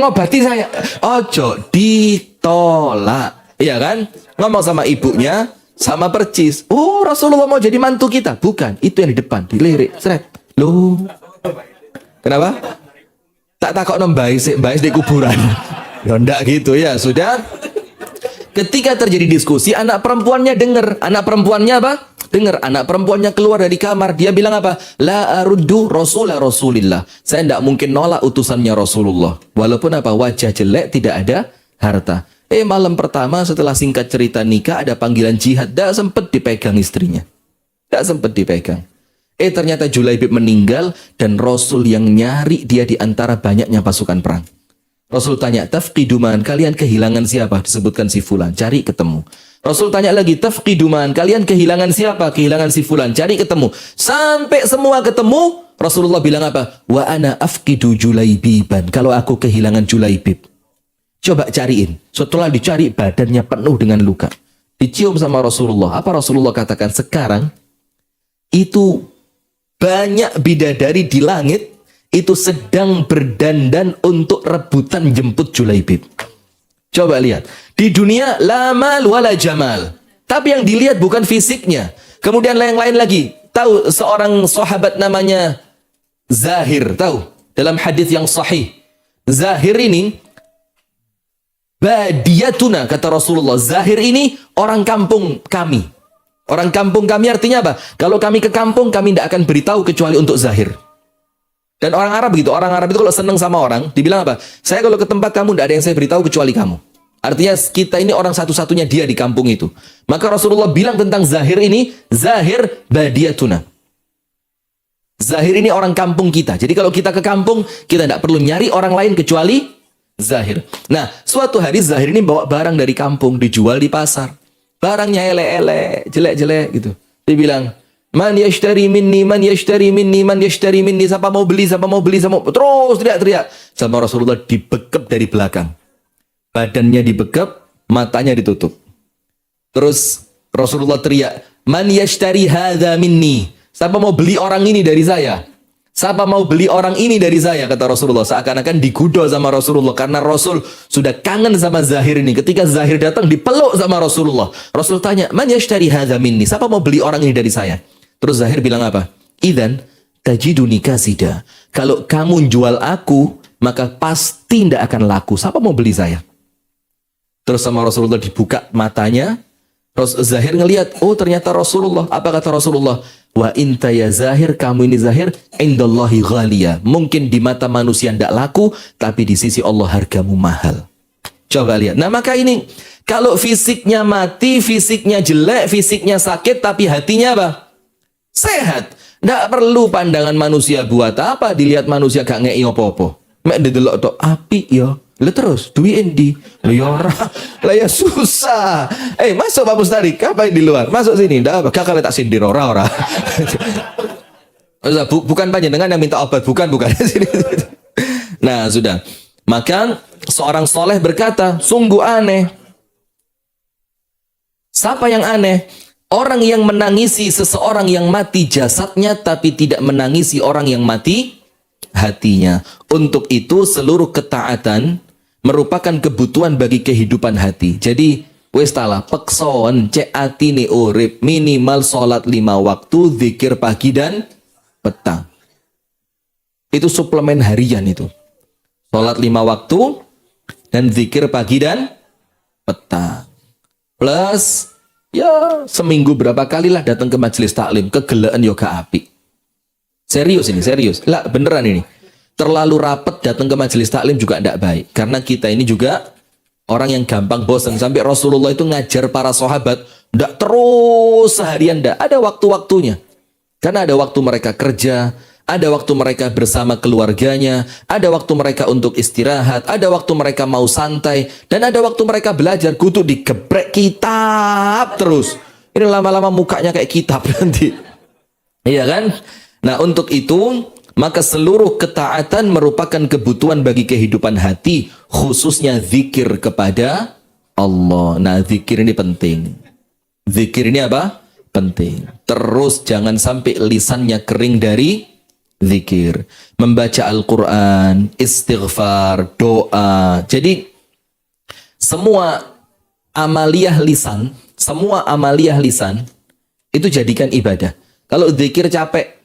ngobati saya. Ojo ditolak. Iya kan? Ngomong sama ibunya, sama percis. Oh Rasulullah mau jadi mantu kita? Bukan, itu yang di depan, dilirik. Seret. Loh. Kenapa? Tak takok nombais di kuburan. Ya ndak gitu ya, sudah. Ketika terjadi diskusi, anak perempuannya dengar. Anak perempuannya apa? Dengar. Anak perempuannya keluar dari kamar. Dia bilang apa? La aruddu Rasulillah. Saya tidak mungkin nolak utusannya Rasulullah. Walaupun apa? Wajah jelek, tidak ada harta. Malam pertama setelah singkat cerita nikah, ada panggilan jihad. Tidak sempat dipegang istrinya. Tidak sempat dipegang. Ternyata Julaibib meninggal dan Rasul yang nyari dia di antara banyaknya pasukan perang. Rasul tanya, tafqiduman, kalian kehilangan siapa? Disebutkan si fulan, cari ketemu. Rasul tanya lagi, tafqiduman, kalian kehilangan siapa? Kehilangan si fulan, cari ketemu. Sampai semua ketemu, Rasulullah bilang apa? Wa ana afqidu Julaibiban. Kalau aku kehilangan Julaibib, coba cariin. Setelah dicari, badannya penuh dengan luka. Dicium sama Rasulullah. Apa Rasulullah katakan? Sekarang itu banyak bidadari di langit itu sedang berdandan untuk rebutan jemput Julaibib. Coba lihat. Di dunia la mal wala jamal. Tapi yang dilihat bukan fisiknya. Kemudian yang lain lagi. Tahu seorang sahabat namanya Zahir. Tahu? Dalam hadis yang sahih. Zahir ini badiyatuna, kata Rasulullah. Zahir ini orang kampung kami. Orang kampung kami artinya apa? Kalau kami ke kampung, kami tidak akan beritahu kecuali untuk Zahir. Dan orang Arab gitu. Orang Arab itu kalau senang sama orang, dibilang apa? Saya kalau ke tempat kamu, tidak ada yang saya beritahu kecuali kamu. Artinya kita ini orang satu-satunya dia di kampung itu. Maka Rasulullah bilang tentang Zahir ini, Zahir badiyatuna. Zahir ini orang kampung kita. Jadi kalau kita ke kampung, kita tidak perlu nyari orang lain kecuali Zahir. Nah, suatu hari Zahir ini bawa barang dari kampung, dijual di pasar. Barangnya elek-elek, jelek-jelek gitu. Dia bilang, man yashtari minni, man yashtari minni, man yashtari minni. Siapa mau beli, siapa mau beli, siapa mau... Terus teriak-teriak. Sama Rasulullah dibekep dari belakang. Badannya dibekep, matanya ditutup. Terus Rasulullah teriak, man yashtari hadha minni. Siapa mau beli orang ini dari saya? Siapa mau beli orang ini dari saya? Kata Rasulullah. Seakan-akan digoda sama Rasulullah. Karena Rasul sudah kangen sama Zahir ini. Ketika Zahir datang dipeluk sama Rasulullah. Rasul tanya, man yashtari hadha minni. Siapa mau beli orang ini dari saya? Terus Zahir bilang apa? Idzan tajiduni kasida. Kalau kamu jual aku, maka pasti tidak akan laku. Siapa mau beli saya? Terus sama Rasulullah dibuka matanya. Terus Zahir ngelihat, oh ternyata Rasulullah. Apa kata Rasulullah? Wa inta ya Zahir, kamu ini Zahir, indallahi ghalia. Mungkin di mata manusia tidak laku, tapi di sisi Allah hargamu mahal. Coba lihat. Nah maka ini, kalau fisiknya mati, fisiknya jelek, fisiknya sakit, tapi hatinya apa? Sehat. Tidak perlu pandangan manusia buat apa. Dilihat manusia gak ngei apa-apa. Mek didelok tok api ya. Lah terus duwi endi? Lah ya ora. Lah ya susah. Masuk Pak Mustari, apa di luar? Masuk sini. Ndak apa, kakak tak sindir ora. Bukan panjenengan yang minta obat, bukan. Nah, sudah. Maka seorang soleh berkata, sungguh aneh. Siapa yang aneh? Orang yang menangisi seseorang yang mati jasadnya tapi tidak menangisi orang yang mati hatinya. Untuk itu seluruh ketaatan merupakan kebutuhan bagi kehidupan hati. Jadi wis talah pekson cek atine urip minimal salat 5 waktu, zikir pagi dan petang. Itu suplemen harian itu. Salat 5 waktu dan zikir pagi dan petang. Plus ya seminggu berapa kali lah datang ke majelis taklim, kegelaan yoga api. Serius ini, serius. Lah beneran ini. Terlalu rapat datang ke majelis taklim juga tidak baik. Karena kita ini juga orang yang gampang bosan. Sampai Rasulullah itu ngajar para sahabat, tidak terus seharian, tidak. Ada waktu-waktunya. Karena ada waktu mereka kerja, ada waktu mereka bersama keluarganya, ada waktu mereka untuk istirahat, ada waktu mereka mau santai, dan ada waktu mereka belajar. Kudu digeprek kitab terus. Ini lama-lama mukanya kayak kitab nanti. Iya kan? Nah untuk itu, maka seluruh ketaatan merupakan kebutuhan bagi kehidupan hati, khususnya zikir kepada Allah. Nah zikir ini penting. Zikir ini apa? Penting. Terus jangan sampai lisannya kering dari zikir. Membaca Al-Quran, istighfar, doa. Jadi semua amaliyah lisan itu jadikan ibadah. Kalau zikir capek,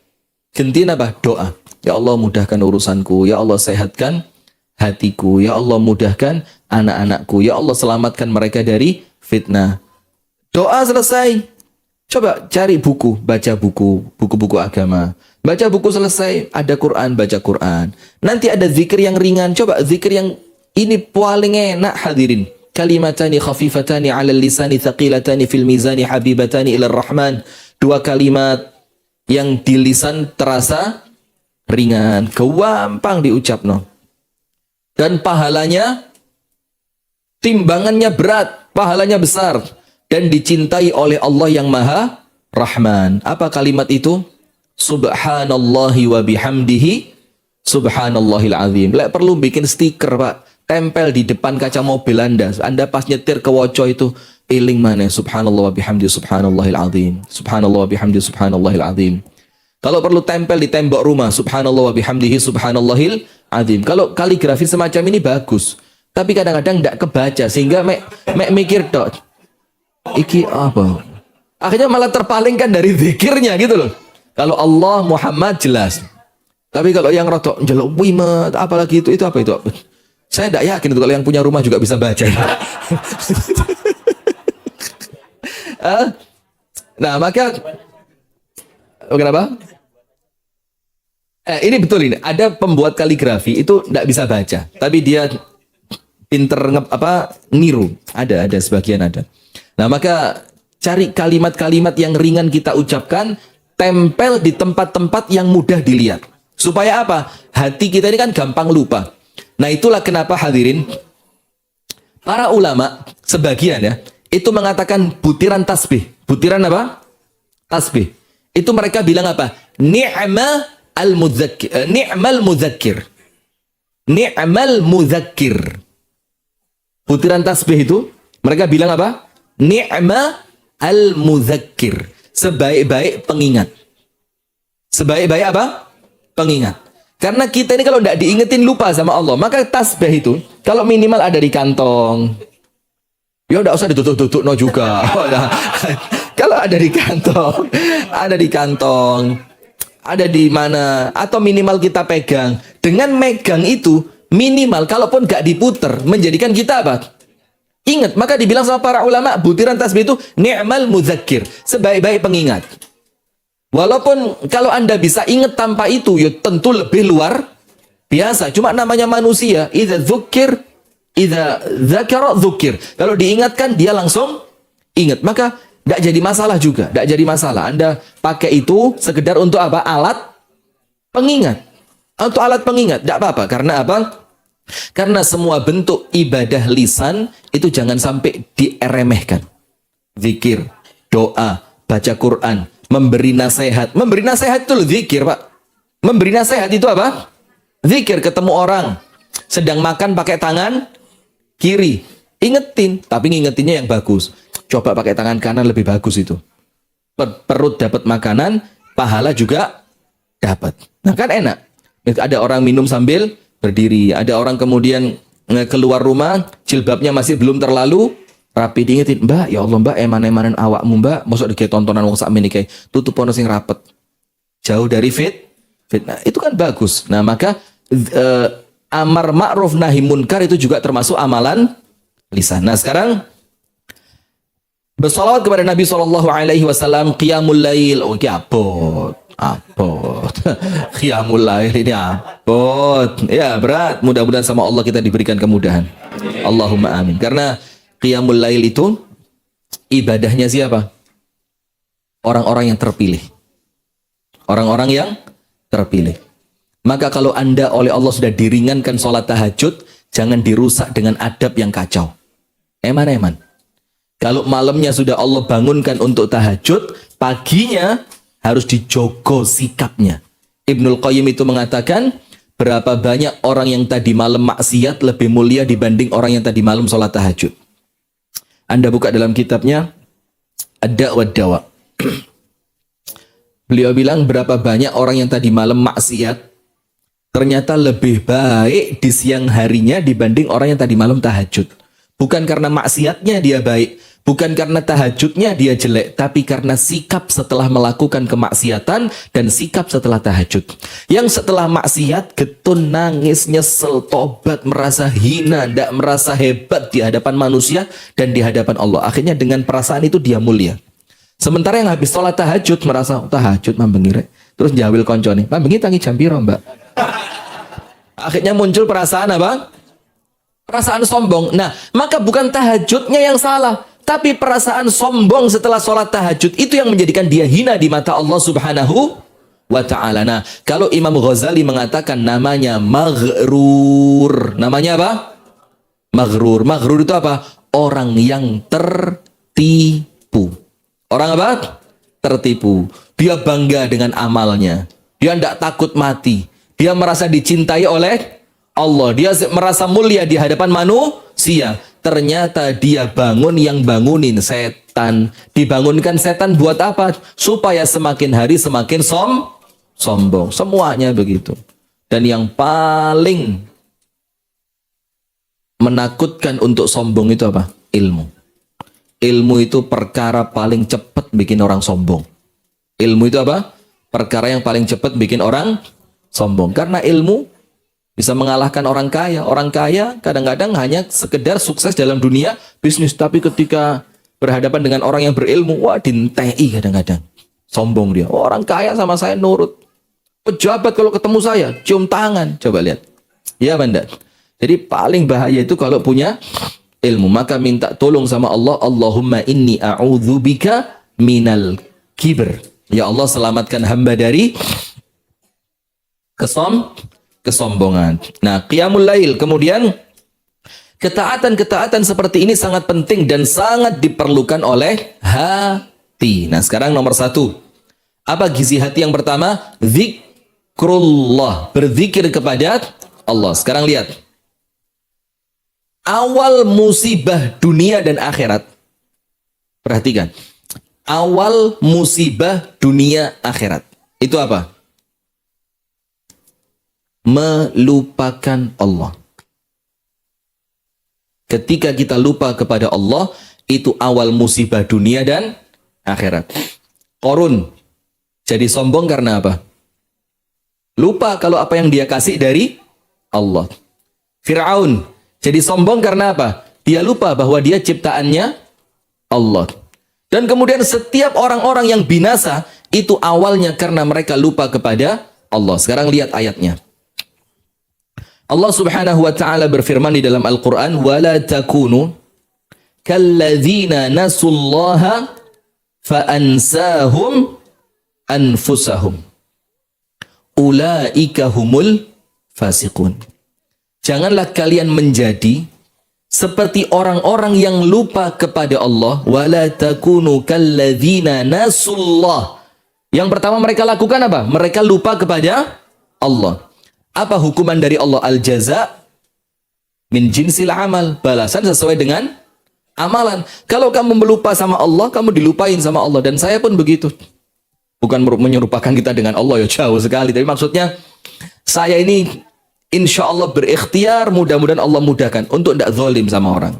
gantiin apa? Doa. Ya Allah mudahkan urusanku. Ya Allah sehatkan hatiku. Ya Allah mudahkan anak-anakku. Ya Allah selamatkan mereka dari fitnah. Doa selesai. Coba cari buku. Baca buku-buku agama. Baca buku selesai. Ada Quran, baca Quran. Nanti ada zikir yang ringan. Coba zikir yang ini paling enak hadirin. Kalimatani khafifatani ala lisani thaqilatani fil mizani habibatani ila rahman. 2 kalimat yang di lisan terasa ringan, gampang diucap no. Dan pahalanya, timbangannya berat, pahalanya besar, dan dicintai oleh Allah yang Maha Rahman. Apa kalimat itu? Subhanallahi wa bihamdihi, subhanallahil azim. Lek perlu bikin stiker Pak, tempel di depan kaca mobil Anda. Anda pas nyetir ke Woco itu, iling mana? Subhanallah wa bihamdihi, subhanallahil azim. Subhanallah wa bihamdihi, subhanallahil azim. Kalau perlu tempel di tembok rumah, subhanallah wa bihamdihi subhanallahil azim. Kalau kaligrafi semacam ini bagus, tapi kadang-kadang tidak kebaca sehingga mek mikir tok. Iki apa? Akhirnya malah terpalingkan dari zikirnya gitu loh. Kalau Allah Muhammad jelas. Tapi kalau yang rotok jelok wimet apalagi itu apa itu? Saya tidak yakin itu kalau yang punya rumah juga bisa baca. Nah, maka kenapa? Ini betul ini. Ada pembuat kaligrafi itu tidak bisa baca, tapi dia pinter niru. Ada sebagian ada. Nah, maka cari kalimat-kalimat yang ringan kita ucapkan, tempel di tempat-tempat yang mudah dilihat. Supaya apa? Hati kita ini kan gampang lupa. Nah, itulah kenapa hadirin para ulama sebagian ya, itu mengatakan butiran tasbih. Butiran apa? Tasbih. Itu mereka bilang apa? Ni'mal muzakkir. Ni'mal muzakkir. Butiran tasbih itu mereka bilang apa? Ni'mal muzakkir. Sebaik-baik pengingat. Sebaik-baik apa? Pengingat. Karena kita ini kalau tidak diingetin lupa sama Allah. Maka tasbih itu kalau minimal ada di kantong. Ya tidak usah ditutup-tutup no juga. Kalau ada di kantong, ada di kantong, ada di mana, atau minimal kita pegang. Dengan megang itu, minimal kalaupun gak diputer, menjadikan kita apa? Ingat. Maka dibilang sama para ulama, butiran tasbih itu ni'mal mudzakir, sebaik-baik pengingat. Walaupun kalau Anda bisa ingat tanpa itu, ya tentu lebih luar biasa. Cuma namanya manusia, idza dzakara dzukir. Kalau diingatkan dia langsung ingat. Maka tidak jadi masalah juga, tidak jadi masalah. Anda pakai itu sekedar untuk apa? Alat pengingat. Untuk alat pengingat, tidak apa-apa. Karena apa? Karena semua bentuk ibadah lisan itu jangan sampai diremehkan. Zikir, doa, baca Quran, memberi nasihat. Memberi nasihat itu zikir, Pak. Memberi nasihat itu apa? Zikir. Ketemu orang sedang makan pakai tangan kiri, ingetin, tapi ngingetinnya yang bagus. Coba pakai tangan kanan, lebih bagus itu. Perut dapat makanan, pahala juga dapat. Nah kan enak. Ada orang minum sambil berdiri, ada orang kemudian keluar rumah, jilbabnya masih belum terlalu rapi, diingetin, Mbak, ya Allah Mbak, eman-emanan awakmu Mbak, mosok dikei tontonan wong sak meniki tutup ono sing rapet. Jauh dari fitnah. Itu kan bagus. Nah, maka amar ma'ruf nahi munkar itu juga termasuk amalan lisan. Nah, sekarang bersolawat kepada Nabi SAW, qiyamul lail. Oh, ini abot. Qiyamul lail ini abot. Ya, berat. Mudah-mudahan sama Allah kita diberikan kemudahan. Allahumma amin. Karena qiyamul lail itu ibadahnya siapa? Orang-orang yang terpilih. Orang-orang yang terpilih. Maka kalau Anda oleh Allah sudah diringankan sholat tahajud, jangan dirusak dengan adab yang kacau. Eman-eman. Kalau malamnya sudah Allah bangunkan untuk tahajud, paginya harus dijogo sikapnya. Ibnul Qayyim itu mengatakan, berapa banyak orang yang tadi malam maksiat lebih mulia dibanding orang yang tadi malam sholat tahajud. Anda buka dalam kitabnya, Ad-Da' wa Dawa. Beliau bilang berapa banyak orang yang tadi malam maksiat, ternyata lebih baik di siang harinya dibanding orang yang tadi malam tahajud. Bukan karena maksiatnya dia baik, bukan karena tahajudnya dia jelek, tapi karena sikap setelah melakukan kemaksiatan dan sikap setelah tahajud. Yang setelah maksiat, getun, nangis, nyesel, tobat, merasa hina, tidak merasa hebat di hadapan manusia dan di hadapan Allah. Akhirnya dengan perasaan itu dia mulia. Sementara yang habis sholat tahajud, merasa tahajud mambengire. Terus jawil koncone, mambengi tangi jam piro, Mbak? Akhirnya muncul perasaan apa? Perasaan sombong. Nah, maka bukan tahajudnya yang salah, tapi perasaan sombong setelah sholat tahajud itu yang menjadikan dia hina di mata Allah Subhanahu wa ta'ala. Nah, kalau Imam Ghazali mengatakan namanya maghrur. Namanya apa? Maghrur. Maghrur itu apa? Orang yang tertipu. Orang apa? Tertipu. Dia bangga dengan amalnya. Dia tidak takut mati. Dia merasa dicintai oleh Allah. Dia merasa mulia di hadapan manusia. Ternyata dia bangun yang bangunin setan. Dibangunkan setan buat apa? Supaya semakin hari semakin sombong. Semuanya begitu. Dan yang paling menakutkan untuk sombong itu apa? Ilmu. Ilmu itu perkara paling cepat bikin orang sombong. Ilmu itu apa? Perkara yang paling cepat bikin orang sombong. Karena ilmu bisa mengalahkan orang kaya. Orang kaya kadang-kadang hanya sekedar sukses dalam dunia bisnis, tapi ketika berhadapan dengan orang yang berilmu, wah dintei kadang-kadang. Sombong dia. Oh, orang kaya sama saya nurut. Pejabat kalau ketemu saya cium tangan. Coba lihat. Ya, Banda. Jadi paling bahaya itu kalau punya ilmu. Maka minta tolong sama Allah. Allahumma inni a'udzubika minal kibr. Ya Allah, selamatkan hamba dari kesombongan. Nah, qiyamul lail. Kemudian ketaatan-ketaatan seperti ini sangat penting dan sangat diperlukan oleh hati. Nah, sekarang nomor 1. Apa gizi hati yang pertama? Zikrullah. Berzikir kepada Allah. Sekarang lihat. Awal musibah dunia dan akhirat. Perhatikan. Awal musibah dunia akhirat. Itu apa? Melupakan Allah. Ketika kita lupa kepada Allah, itu awal musibah dunia dan akhirat. Qarun jadi sombong karena apa? Lupa kalau apa yang dia kasih dari Allah. Fir'aun jadi sombong karena apa? Dia lupa bahwa dia ciptaannya Allah. Dan kemudian setiap orang-orang yang binasa itu awalnya karena mereka lupa kepada Allah. Sekarang lihat ayatnya. Allah Subhanahu wa taala berfirman di dalam Al-Qur'an, "Wala takunu kalladzina nasullaha fa'ansahum anfusahum. Ulaika humul fasiqun." Janganlah kalian menjadi seperti orang-orang yang lupa kepada Allah. Wala takunu kalladzina nasullah. Yang pertama mereka lakukan apa? Mereka lupa kepada Allah. Apa hukuman dari Allah? Al-jaza min jinsil amal. Balasan sesuai dengan amalan. Kalau kamu melupa sama Allah, kamu dilupain sama Allah. Dan saya pun begitu. Bukan menyerupakan kita dengan Allah, ya jauh sekali. Tapi maksudnya, saya ini insya Allah berikhtiar, mudah-mudahan Allah mudahkan untuk tidak zalim sama orang.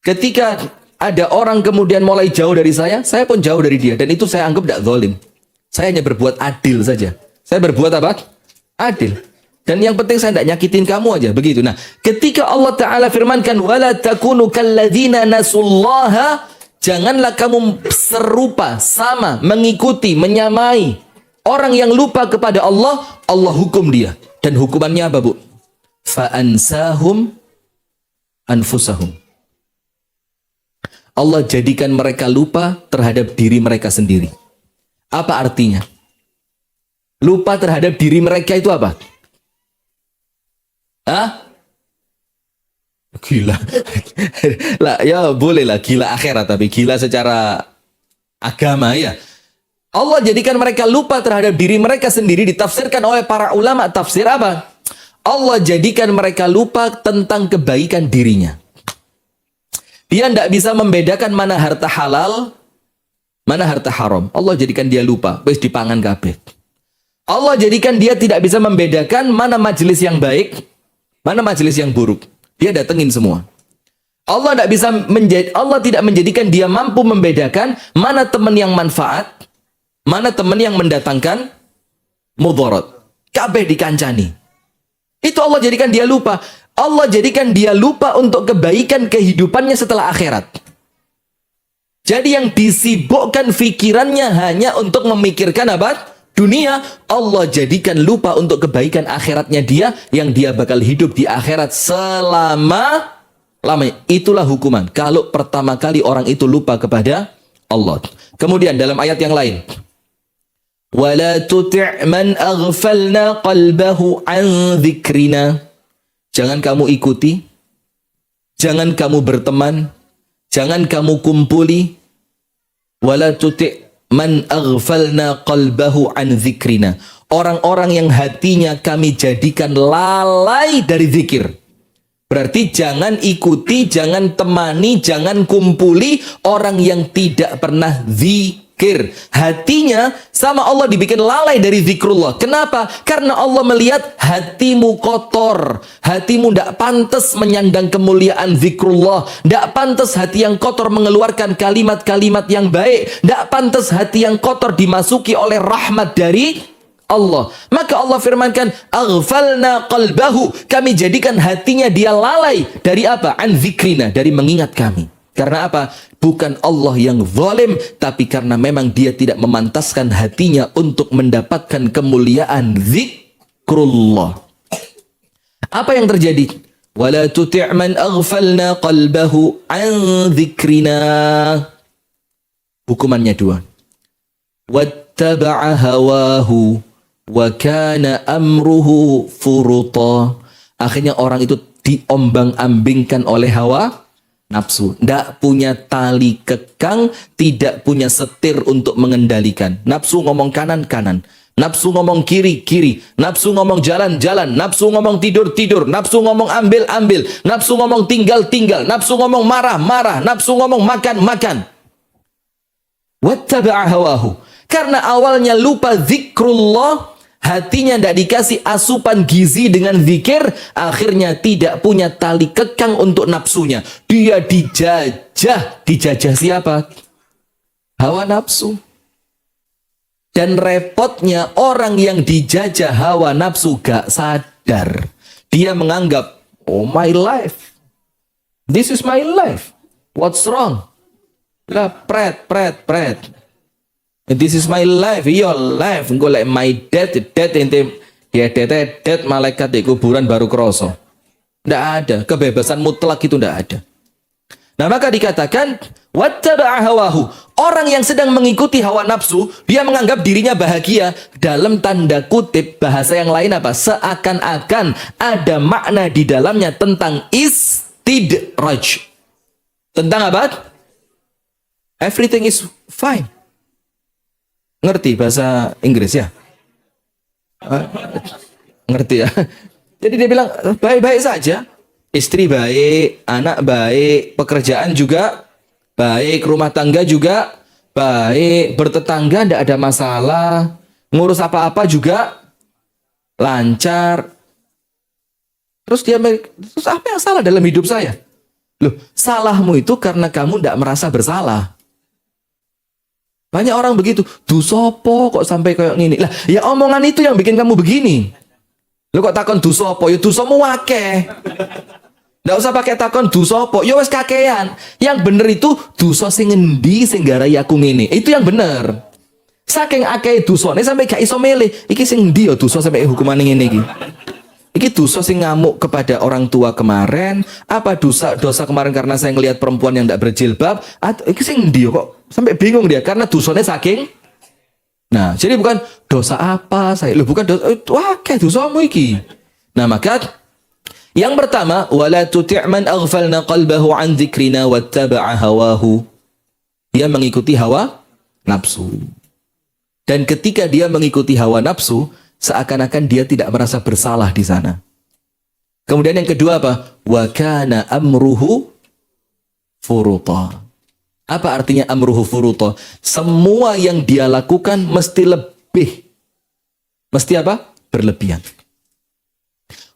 Ketika ada orang kemudian mulai jauh dari saya pun jauh dari dia. Dan itu saya anggap tidak zalim. Saya hanya berbuat adil saja. Saya berbuat apa? Adil. Dan yang penting saya tidak nyakitin kamu aja. Begitu. Nah, ketika Allah Ta'ala firmankan, وَلَا تَكُونُ كَالَّذِينَ نَسُوا اللَّهَ, janganlah kamu serupa, sama, mengikuti, menyamai orang yang lupa kepada Allah, Allah hukum dia. Dan hukumannya apa, Bu? فَأَنْسَاهُمْ أَنفُسَهُمْ. Allah jadikan mereka lupa terhadap diri mereka sendiri. Apa artinya? Lupa terhadap diri mereka itu apa? Hah? Gila. Lah, ya boleh lah gila akhirat, tapi gila secara agama ya. Allah jadikan mereka lupa terhadap diri mereka sendiri, ditafsirkan oleh para ulama tafsir apa? Allah jadikan mereka lupa tentang kebaikan dirinya. Dia tidak bisa membedakan mana harta halal, mana harta haram. Allah jadikan dia lupa, wis dipangan kabeh. Allah jadikan dia tidak bisa membedakan mana majelis yang baik, mana majelis yang buruk. Dia datengin semua. Allah tidak menjadikan dia mampu membedakan mana teman yang manfaat, mana teman yang mendatangkan mudarat. Kabeh dikancani. Itu Allah jadikan dia lupa. Allah jadikan dia lupa untuk kebaikan kehidupannya setelah akhirat. Jadi yang disibukkan fikirannya hanya untuk memikirkan apa? Dunia. Allah jadikan lupa untuk kebaikan akhiratnya dia, yang dia bakal hidup di akhirat selama-lamanya. Itulah hukuman kalau pertama kali orang itu lupa kepada Allah. Kemudian dalam ayat yang lain, وَلَا تُطِعْ مَنْ أَغْفَلْنَا قَلْبَهُ عَنْ ذِكْرِنَا. Jangan kamu ikuti, jangan kamu berteman, jangan kamu kumpuli. وَلَا تُطِعْ man aghfalna qalbahu an dzikrina. Orang-orang yang hatinya kami jadikan lalai dari zikir. Berarti jangan ikuti, jangan temani, jangan kumpuli orang yang tidak pernah zikir. Hatinya sama Allah dibikin lalai dari zikrullah. Kenapa? Karena Allah melihat hatimu kotor. Hatimu tidak pantas menyandang kemuliaan zikrullah. Tidak pantas hati yang kotor mengeluarkan kalimat-kalimat yang baik. Tidak pantas hati yang kotor dimasuki oleh rahmat dari Allah. Maka Allah firmankan, aghfalna qalbahu. Kami jadikan hatinya dia lalai. Dari apa? An zikrina. Dari mengingat kami. Karena apa? Bukan Allah yang zalim, tapi karena memang dia tidak memantaskan hatinya untuk mendapatkan kemuliaan zikrullah. Apa yang terjadi? Wala tuti' man aghfalna qalbahu an dzikrina. Hukumannya dua. Wattaba'a hawahu wa kana amruhu furuta. Akhirnya orang itu diombang-ambingkan oleh hawa nafsu, tidak punya tali kekang, tidak punya setir untuk mengendalikan. Nafsu ngomong kanan, kanan. Nafsu ngomong kiri, kiri. Nafsu ngomong jalan, jalan. Nafsu ngomong tidur, tidur. Nafsu ngomong ambil, ambil. Nafsu ngomong tinggal, tinggal. Nafsu ngomong marah, marah. Nafsu ngomong makan, makan. Wattaba'a hawahu. Karena awalnya lupa zikrullah, hatinya tidak dikasih asupan gizi dengan zikir, akhirnya tidak punya tali kekang untuk nafsunya. Dia dijajah. Dijajah siapa? hawa nafsu. Dan repotnya orang yang dijajah hawa nafsu gak sadar. Dia menganggap, oh my life, this is my life, what's wrong? Lah pret. This is my life, your life. Engko like my death ente ya death malaikat di kuburan baru kroso. Nggak ada, kebebasan mutlak itu nggak ada. Nah, maka dikatakan wattaba'a hawahu. Orang yang sedang mengikuti hawa nafsu, dia menganggap dirinya bahagia. Dalam tanda kutip, bahasa yang lain apa? Seakan-akan ada makna di dalamnya tentang istidraj. Tentang apa? Everything is fine. Ngerti bahasa Inggris ya? Ngerti ya? Jadi dia bilang baik-baik saja. Istri baik, anak baik, pekerjaan juga baik, rumah tangga juga baik, bertetangga tidak ada masalah, ngurus apa-apa juga lancar. Terus terus apa yang salah dalam hidup saya? Loh, salahmu itu karena kamu tidak merasa bersalah. Banyak orang begitu, dusopo kok sampai kayak gini. Lah, ya omongan itu yang bikin kamu begini. Lo kok takon dusopo? Ya dusomu wakeh. Nggak usah pakai takon dusopo. Ya wes kakean. Yang bener itu duso sing ngendi sing garai aku ngene. Itu yang bener. Saking akeh dusone sampai gak iso milih. Iki sing ndi ya duso sampai hukuman ngene iki. Iki dosa sing ngamuk kepada orang tua kemarin, apa dosa kemarin karena saya ngelihat perempuan yang tidak berjilbab, atau iki sing ndi kok sampai bingung dia karena dosanya saking. Nah, jadi bukan dosa apa saya, lu bukan dosa, wah kayak dosamu iki. Nah, maka yang pertama, wala tuti' man aghfalna qalbahu an dzikrina wattaba'a hawahu. Dia mengikuti hawa nafsu. Dan ketika dia mengikuti hawa nafsu, seakan-akan dia tidak merasa bersalah di sana. Kemudian yang kedua apa? Wa kana amruhu furuta. Apa artinya amruhu furuta? Semua yang dia lakukan mesti lebih. Mesti apa? Berlebihan.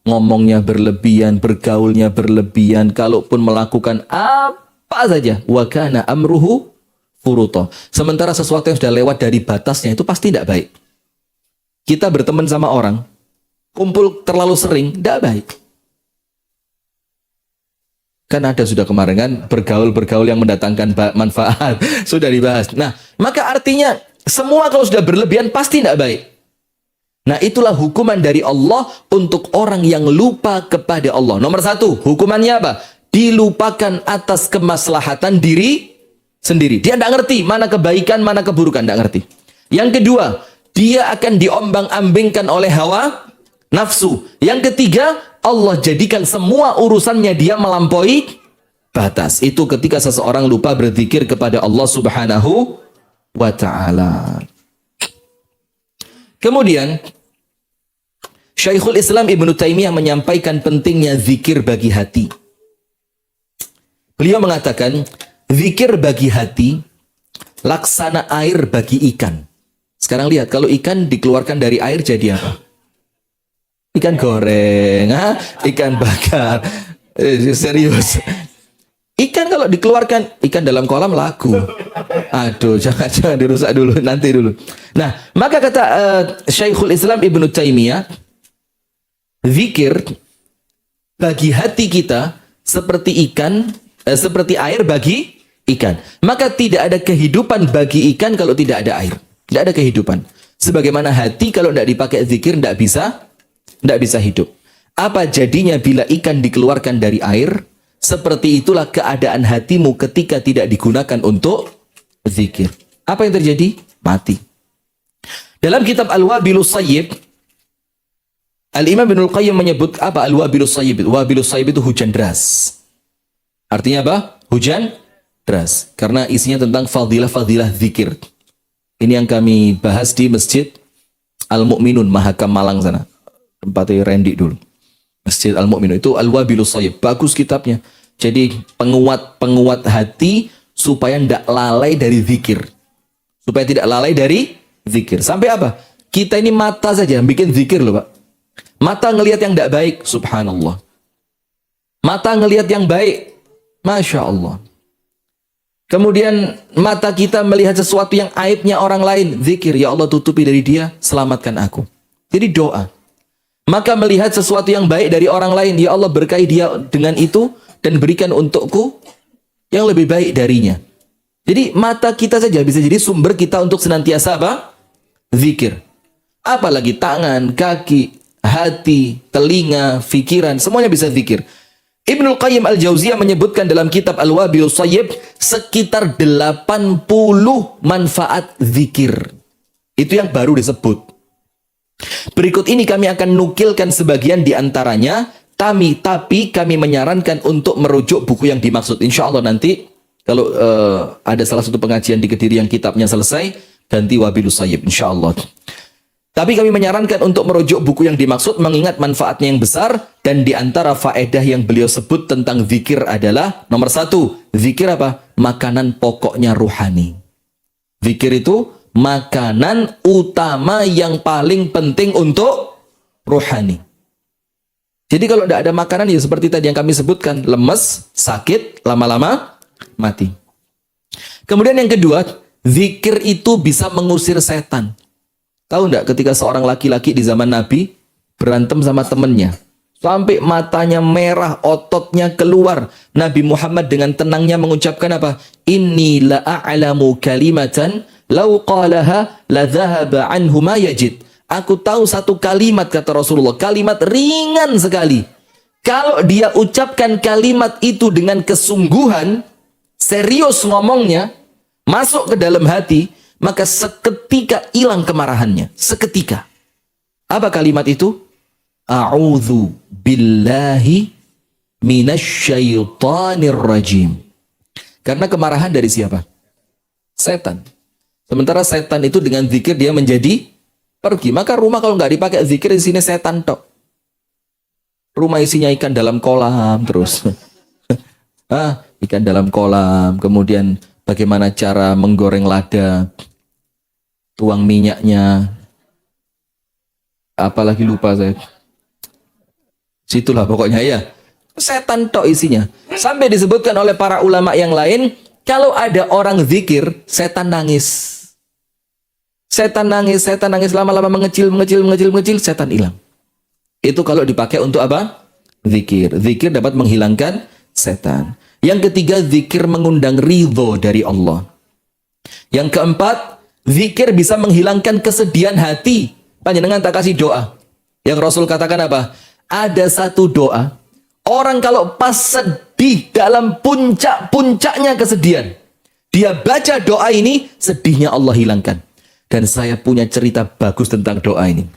Ngomongnya berlebihan, bergaulnya berlebihan, kalaupun melakukan apa saja, wa kana amruhu furuta. Sementara sesuatu yang sudah lewat dari batasnya itu pasti tidak baik. Kita berteman sama orang, kumpul terlalu sering, tidak baik. Kan ada sudah kemarin kan, bergaul yang mendatangkan manfaat. Sudah dibahas. Nah, maka artinya, semua kalau sudah berlebihan, pasti tidak baik. Nah, itulah hukuman dari Allah untuk orang yang lupa kepada Allah. Nomor satu, hukumannya apa? Dilupakan atas kemaslahatan diri sendiri. Dia tidak ngerti mana kebaikan, mana keburukan, tidak ngerti. Yang kedua, dia akan diombang-ambingkan oleh hawa nafsu. Yang ketiga, Allah jadikan semua urusannya dia melampaui batas. Itu ketika seseorang lupa berzikir kepada Allah Subhanahu wa ta'ala. Kemudian, Syekhul Islam Ibnu Taimiyah menyampaikan pentingnya zikir bagi hati. Beliau mengatakan, zikir bagi hati, laksana air bagi ikan. Sekarang lihat, kalau ikan dikeluarkan dari air jadi apa? Ikan goreng, ikan bakar. Serius. Ikan kalau dikeluarkan, ikan dalam kolam laku. Aduh, jangan dirusak dulu, nanti dulu. Nah, maka kata Syekhul Islam Ibnu Taimiyah, zikir bagi hati kita seperti ikan, seperti air bagi ikan. Maka tidak ada kehidupan bagi ikan kalau tidak ada air. Tidak ada kehidupan. Sebagaimana hati kalau tidak dipakai zikir tidak bisa hidup. Apa jadinya bila ikan dikeluarkan dari air? Seperti itulah keadaan hatimu ketika tidak digunakan untuk zikir. Apa yang terjadi? Mati. Dalam kitab Al-Wabilus Sayyib, Al-Imam Ibnul Qayyim menyebut apa Al-Wabilus Sayyib? Wabilus Sayyib itu hujan deras. Artinya apa? Hujan deras. Karena isinya tentang fadilah-fadilah zikir. Ini yang kami bahas di Masjid Al-Mu'minun, Mahakam Malang sana. Tempatnya Randy dulu. Masjid Al-Mu'minun itu Al-Wabilus Sayyib. Bagus kitabnya. Jadi penguat hati supaya tidak lalai dari zikir. Supaya tidak lalai dari zikir. Sampai apa? Kita ini mata saja bikin zikir loh Pak. Mata ngelihat yang tidak baik, subhanallah. Mata ngelihat yang baik, Masya Allah. Kemudian mata kita melihat sesuatu yang aibnya orang lain, zikir, ya Allah tutupi dari dia, selamatkan aku. Jadi doa. Maka melihat sesuatu yang baik dari orang lain, ya Allah berkahi dia dengan itu dan berikan untukku yang lebih baik darinya. Jadi mata kita saja bisa jadi sumber kita untuk senantiasa apa? Zikir. Apalagi tangan, kaki, hati, telinga, pikiran, semuanya bisa zikir. Ibnul Qayyim Al-Jauziyah menyebutkan dalam kitab Al-Wabilus Shayyib sekitar 80 manfaat zikir. Itu yang baru disebut. Berikut ini kami akan nukilkan sebagian di antaranya, tapi kami menyarankan untuk merujuk buku yang dimaksud. Insya Allah nanti kalau ada salah satu pengajian di Kediri yang kitabnya selesai, ganti Wabilus Shayyib insya Allah. Tapi kami menyarankan untuk merujuk buku yang dimaksud mengingat manfaatnya yang besar, dan di antara faedah yang beliau sebut tentang zikir adalah nomor 1, zikir apa? Makanan pokoknya ruhani. Zikir itu makanan utama yang paling penting untuk ruhani. Jadi kalau tidak ada makanan ya seperti tadi yang kami sebutkan, lemes, sakit, lama-lama mati. Kemudian yang kedua, zikir itu bisa mengusir setan. Tahu enggak ketika seorang laki-laki di zaman Nabi berantem sama temannya sampai matanya merah, ototnya keluar, Nabi Muhammad dengan tenangnya mengucapkan apa? Inni la a'lamu kalimatan law qalaha la dhahaba anhu ma yajid. Aku tahu satu kalimat, kata Rasulullah, kalimat ringan sekali. Kalau dia ucapkan kalimat itu dengan kesungguhan, serius ngomongnya, masuk ke dalam hati, maka seketika hilang kemarahannya. Seketika. Apa kalimat itu? A'udzu billahi minasyaitonir rajim. Karena kemarahan dari siapa? Setan. Sementara setan itu dengan zikir dia menjadi pergi. Maka rumah kalau nggak dipakai zikir, di sini setan tok. Rumah isinya ikan dalam kolam terus. Ikan dalam kolam. Kemudian bagaimana cara menggoreng lada, tuang minyaknya, apalagi lupa saya. Situlah pokoknya ya. Setan tok isinya. Sampai disebutkan oleh para ulama yang lain, kalau ada orang zikir, setan nangis. Setan nangis, lama-lama mengecil, setan hilang. Itu kalau dipakai untuk apa? Zikir. Zikir dapat menghilangkan setan. Yang ketiga, zikir mengundang ridho dari Allah. Yang keempat, zikir bisa menghilangkan kesedihan hati. Panjenengan tak kasih doa. Yang Rasul katakan apa? Ada satu doa, orang kalau pas sedih dalam puncak-puncaknya kesedihan, dia baca doa ini, sedihnya Allah hilangkan. Dan saya punya cerita bagus tentang doa ini.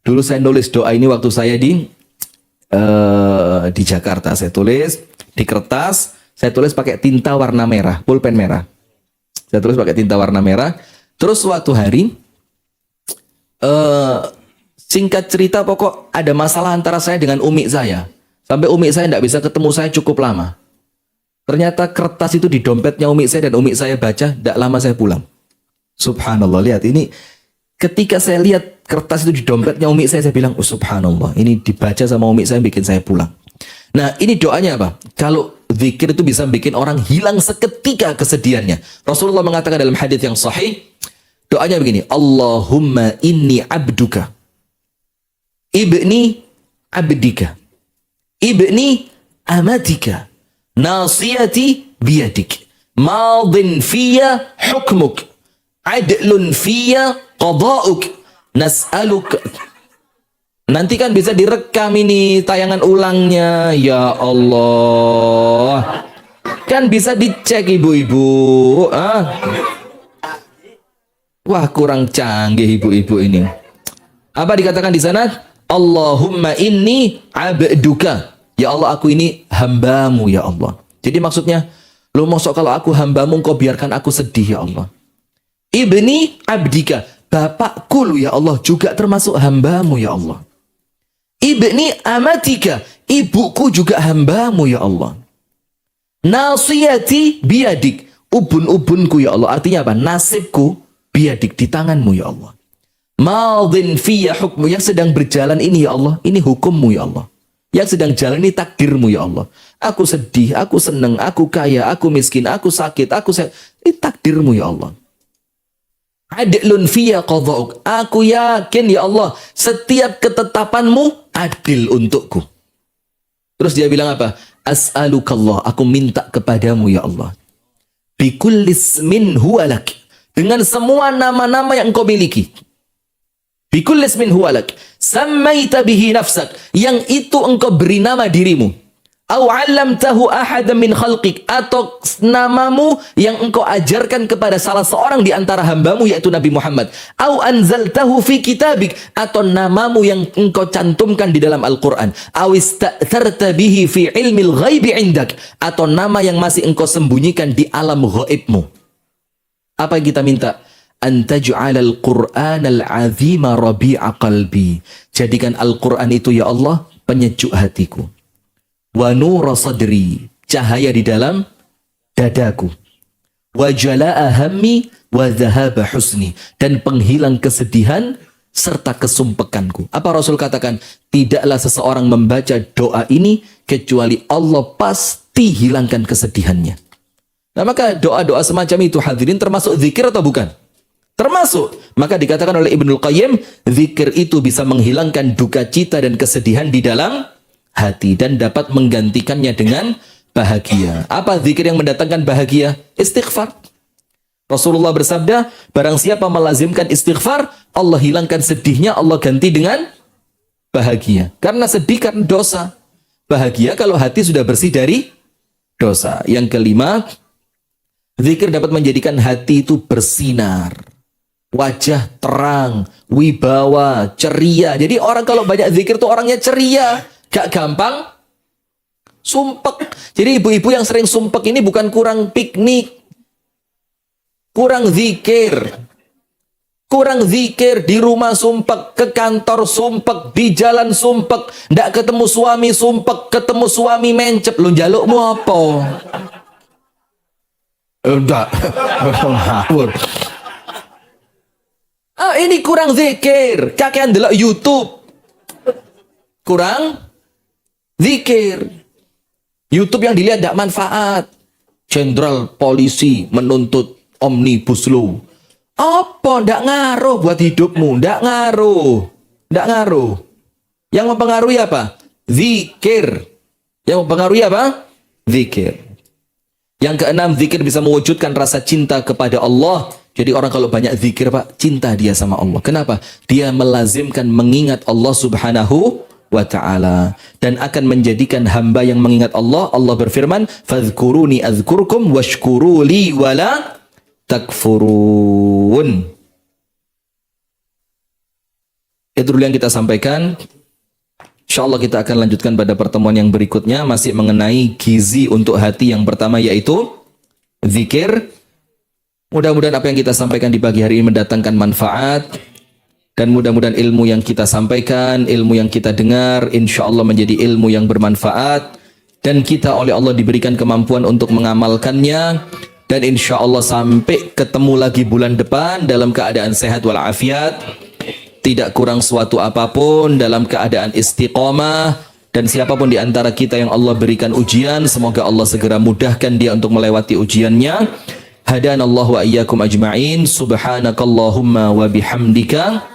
Dulu saya nulis doa ini waktu saya di Jakarta. Saya tulis di kertas, saya tulis pakai tinta warna merah, pulpen merah. Saya tulis pakai tinta warna merah. Terus suatu hari, singkat cerita pokok ada masalah antara saya dengan umi saya. Sampai umi saya tidak bisa ketemu saya cukup lama. Ternyata kertas itu di dompetnya umi saya dan umi saya baca, tidak lama saya pulang. Subhanallah, lihat ini. Ketika saya lihat kertas itu di dompetnya umi saya bilang, oh subhanallah, ini dibaca sama umi saya bikin saya pulang. Nah, ini doanya apa? Kalau zikir itu bisa bikin orang hilang seketika kesedihannya. Rasulullah mengatakan dalam hadis yang sahih, doanya begini, Allahumma inni abduka, ibni abdika, ibni amatika, nasiyati biyadik, madin fiya hukmuk, adlun fiya qada'uk, nas'aluk. Nanti kan bisa direkam ini tayangan ulangnya. Ya Allah, kan bisa dicek ibu-ibu. Wah, kurang canggih ibu-ibu ini. Apa dikatakan di sana? Allahumma inni abduka. Ya Allah, aku ini hambamu ya Allah. Jadi maksudnya, lu maksud kalau aku hambamu, kau biarkan aku sedih ya Allah. Ibni abdika, bapakku lu ya Allah juga termasuk hambamu ya Allah. Ibni amatika, ibuku juga hambamu ya Allah. Nasiyati biadik, ubun-ubunku ya Allah. Artinya apa? Nasibku biadik, di tanganmu ya Allah. Madin fiyya hukmu, yang sedang berjalan ini ya Allah, ini hukummu ya Allah. Yang sedang jalani takdirmu ya Allah. Aku sedih, aku senang, aku kaya, aku miskin, aku sakit, aku sehat. Ini takdirmu ya Allah. Adlun fiyya qadha'uk. Aku yakin ya Allah, setiap ketetapanmu adil untukku. Terus dia bilang apa? As'alukallah, aku minta kepadamu ya Allah. Bikullis min huwalak. Dengan semua nama-nama yang engkau miliki. Bikullis min huwalak. Sammaita bihi nafsak. Yang itu engkau beri nama dirimu. Au 'allamtahu ahadan min khalqik, atau namamu yang engkau ajarkan kepada salah seorang di antara hambamu yaitu Nabi Muhammad. Au anzaltahu fi kitabik, atau namamu yang engkau cantumkan di dalam Al-Qur'an. Au ista'tharta bihi fi ilmil ghaibi 'indak, atau nama yang masih engkau sembunyikan di alam ghaibmu. Apa yang kita minta? Antaj'alal Qur'anal 'azima rabi'a qalbi. Jadikan Al-Qur'an itu ya Allah penyejuk hatiku. Wa nura sadri, cahaya di dalam dadaku. Wa jalaa hammi wa dhahaba husni, dan penghilang kesedihan serta kesumpekanku. Apa Rasul katakan? Tidaklah seseorang membaca doa ini kecuali Allah pasti hilangkan kesedihannya. Nah, maka doa-doa semacam itu hadirin termasuk zikir atau bukan? Termasuk. Maka dikatakan oleh Ibnul Qayyim, zikir itu bisa menghilangkan duka cita dan kesedihan di dalam hati dan dapat menggantikannya dengan bahagia. Apa zikir yang mendatangkan bahagia? Istighfar. Rasulullah bersabda, barang siapa melazimkan istighfar, Allah hilangkan sedihnya, Allah ganti dengan bahagia. Karena sedih karena dosa. Bahagia kalau hati sudah bersih dari dosa. Yang kelima, zikir dapat menjadikan hati itu bersinar. Wajah terang, wibawa, ceria. Jadi orang kalau banyak zikir tuh orangnya ceria. Gak gampang sumpek. Jadi ibu-ibu yang sering sumpek ini bukan kurang piknik, kurang zikir. Kurang zikir, di rumah sumpek, ke kantor sumpek, di jalan sumpek, ndak ketemu suami sumpek, ketemu suami mencep. Lu njalukmu apa? Enggak. Ini kurang zikir. Kakean delok YouTube. Kurang zikir. YouTube yang dilihat tidak manfaat. Jenderal polisi menuntut omnibus law. Apa? Tidak ngaruh buat hidupmu. Tidak ngaruh. Tidak ngaruh. Yang mempengaruhi apa? Zikir. Yang mempengaruhi apa? Zikir. Yang keenam, zikir bisa mewujudkan rasa cinta kepada Allah. Jadi orang kalau banyak zikir, Pak, cinta dia sama Allah. Kenapa? Dia melazimkan mengingat Allah Subhanahu wa ta'ala, dan akan menjadikan hamba yang mengingat Allah. Allah berfirman, fadhkuruni azkurkum washkuruli wala takfurun. Itu dulu yang kita sampaikan. InsyaAllah kita akan lanjutkan pada pertemuan yang berikutnya, masih mengenai gizi untuk hati. Yang pertama yaitu zikir. Mudah-mudahan apa yang kita sampaikan di pagi hari ini mendatangkan manfaat. Dan mudah-mudahan ilmu yang kita sampaikan, ilmu yang kita dengar, insya Allah menjadi ilmu yang bermanfaat. Dan kita oleh Allah diberikan kemampuan untuk mengamalkannya. Dan insya Allah sampai ketemu lagi bulan depan dalam keadaan sehat walafiat. Tidak kurang suatu apapun, dalam keadaan istiqomah. Dan siapapun di antara kita yang Allah berikan ujian, semoga Allah segera mudahkan dia untuk melewati ujiannya. Hadanallahu wa iyyakum ajma'in. Subhanakallahumma wa bihamdika.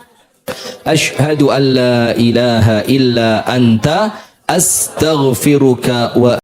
Ashhadu an la ilaha illa anta astaghfiruka wa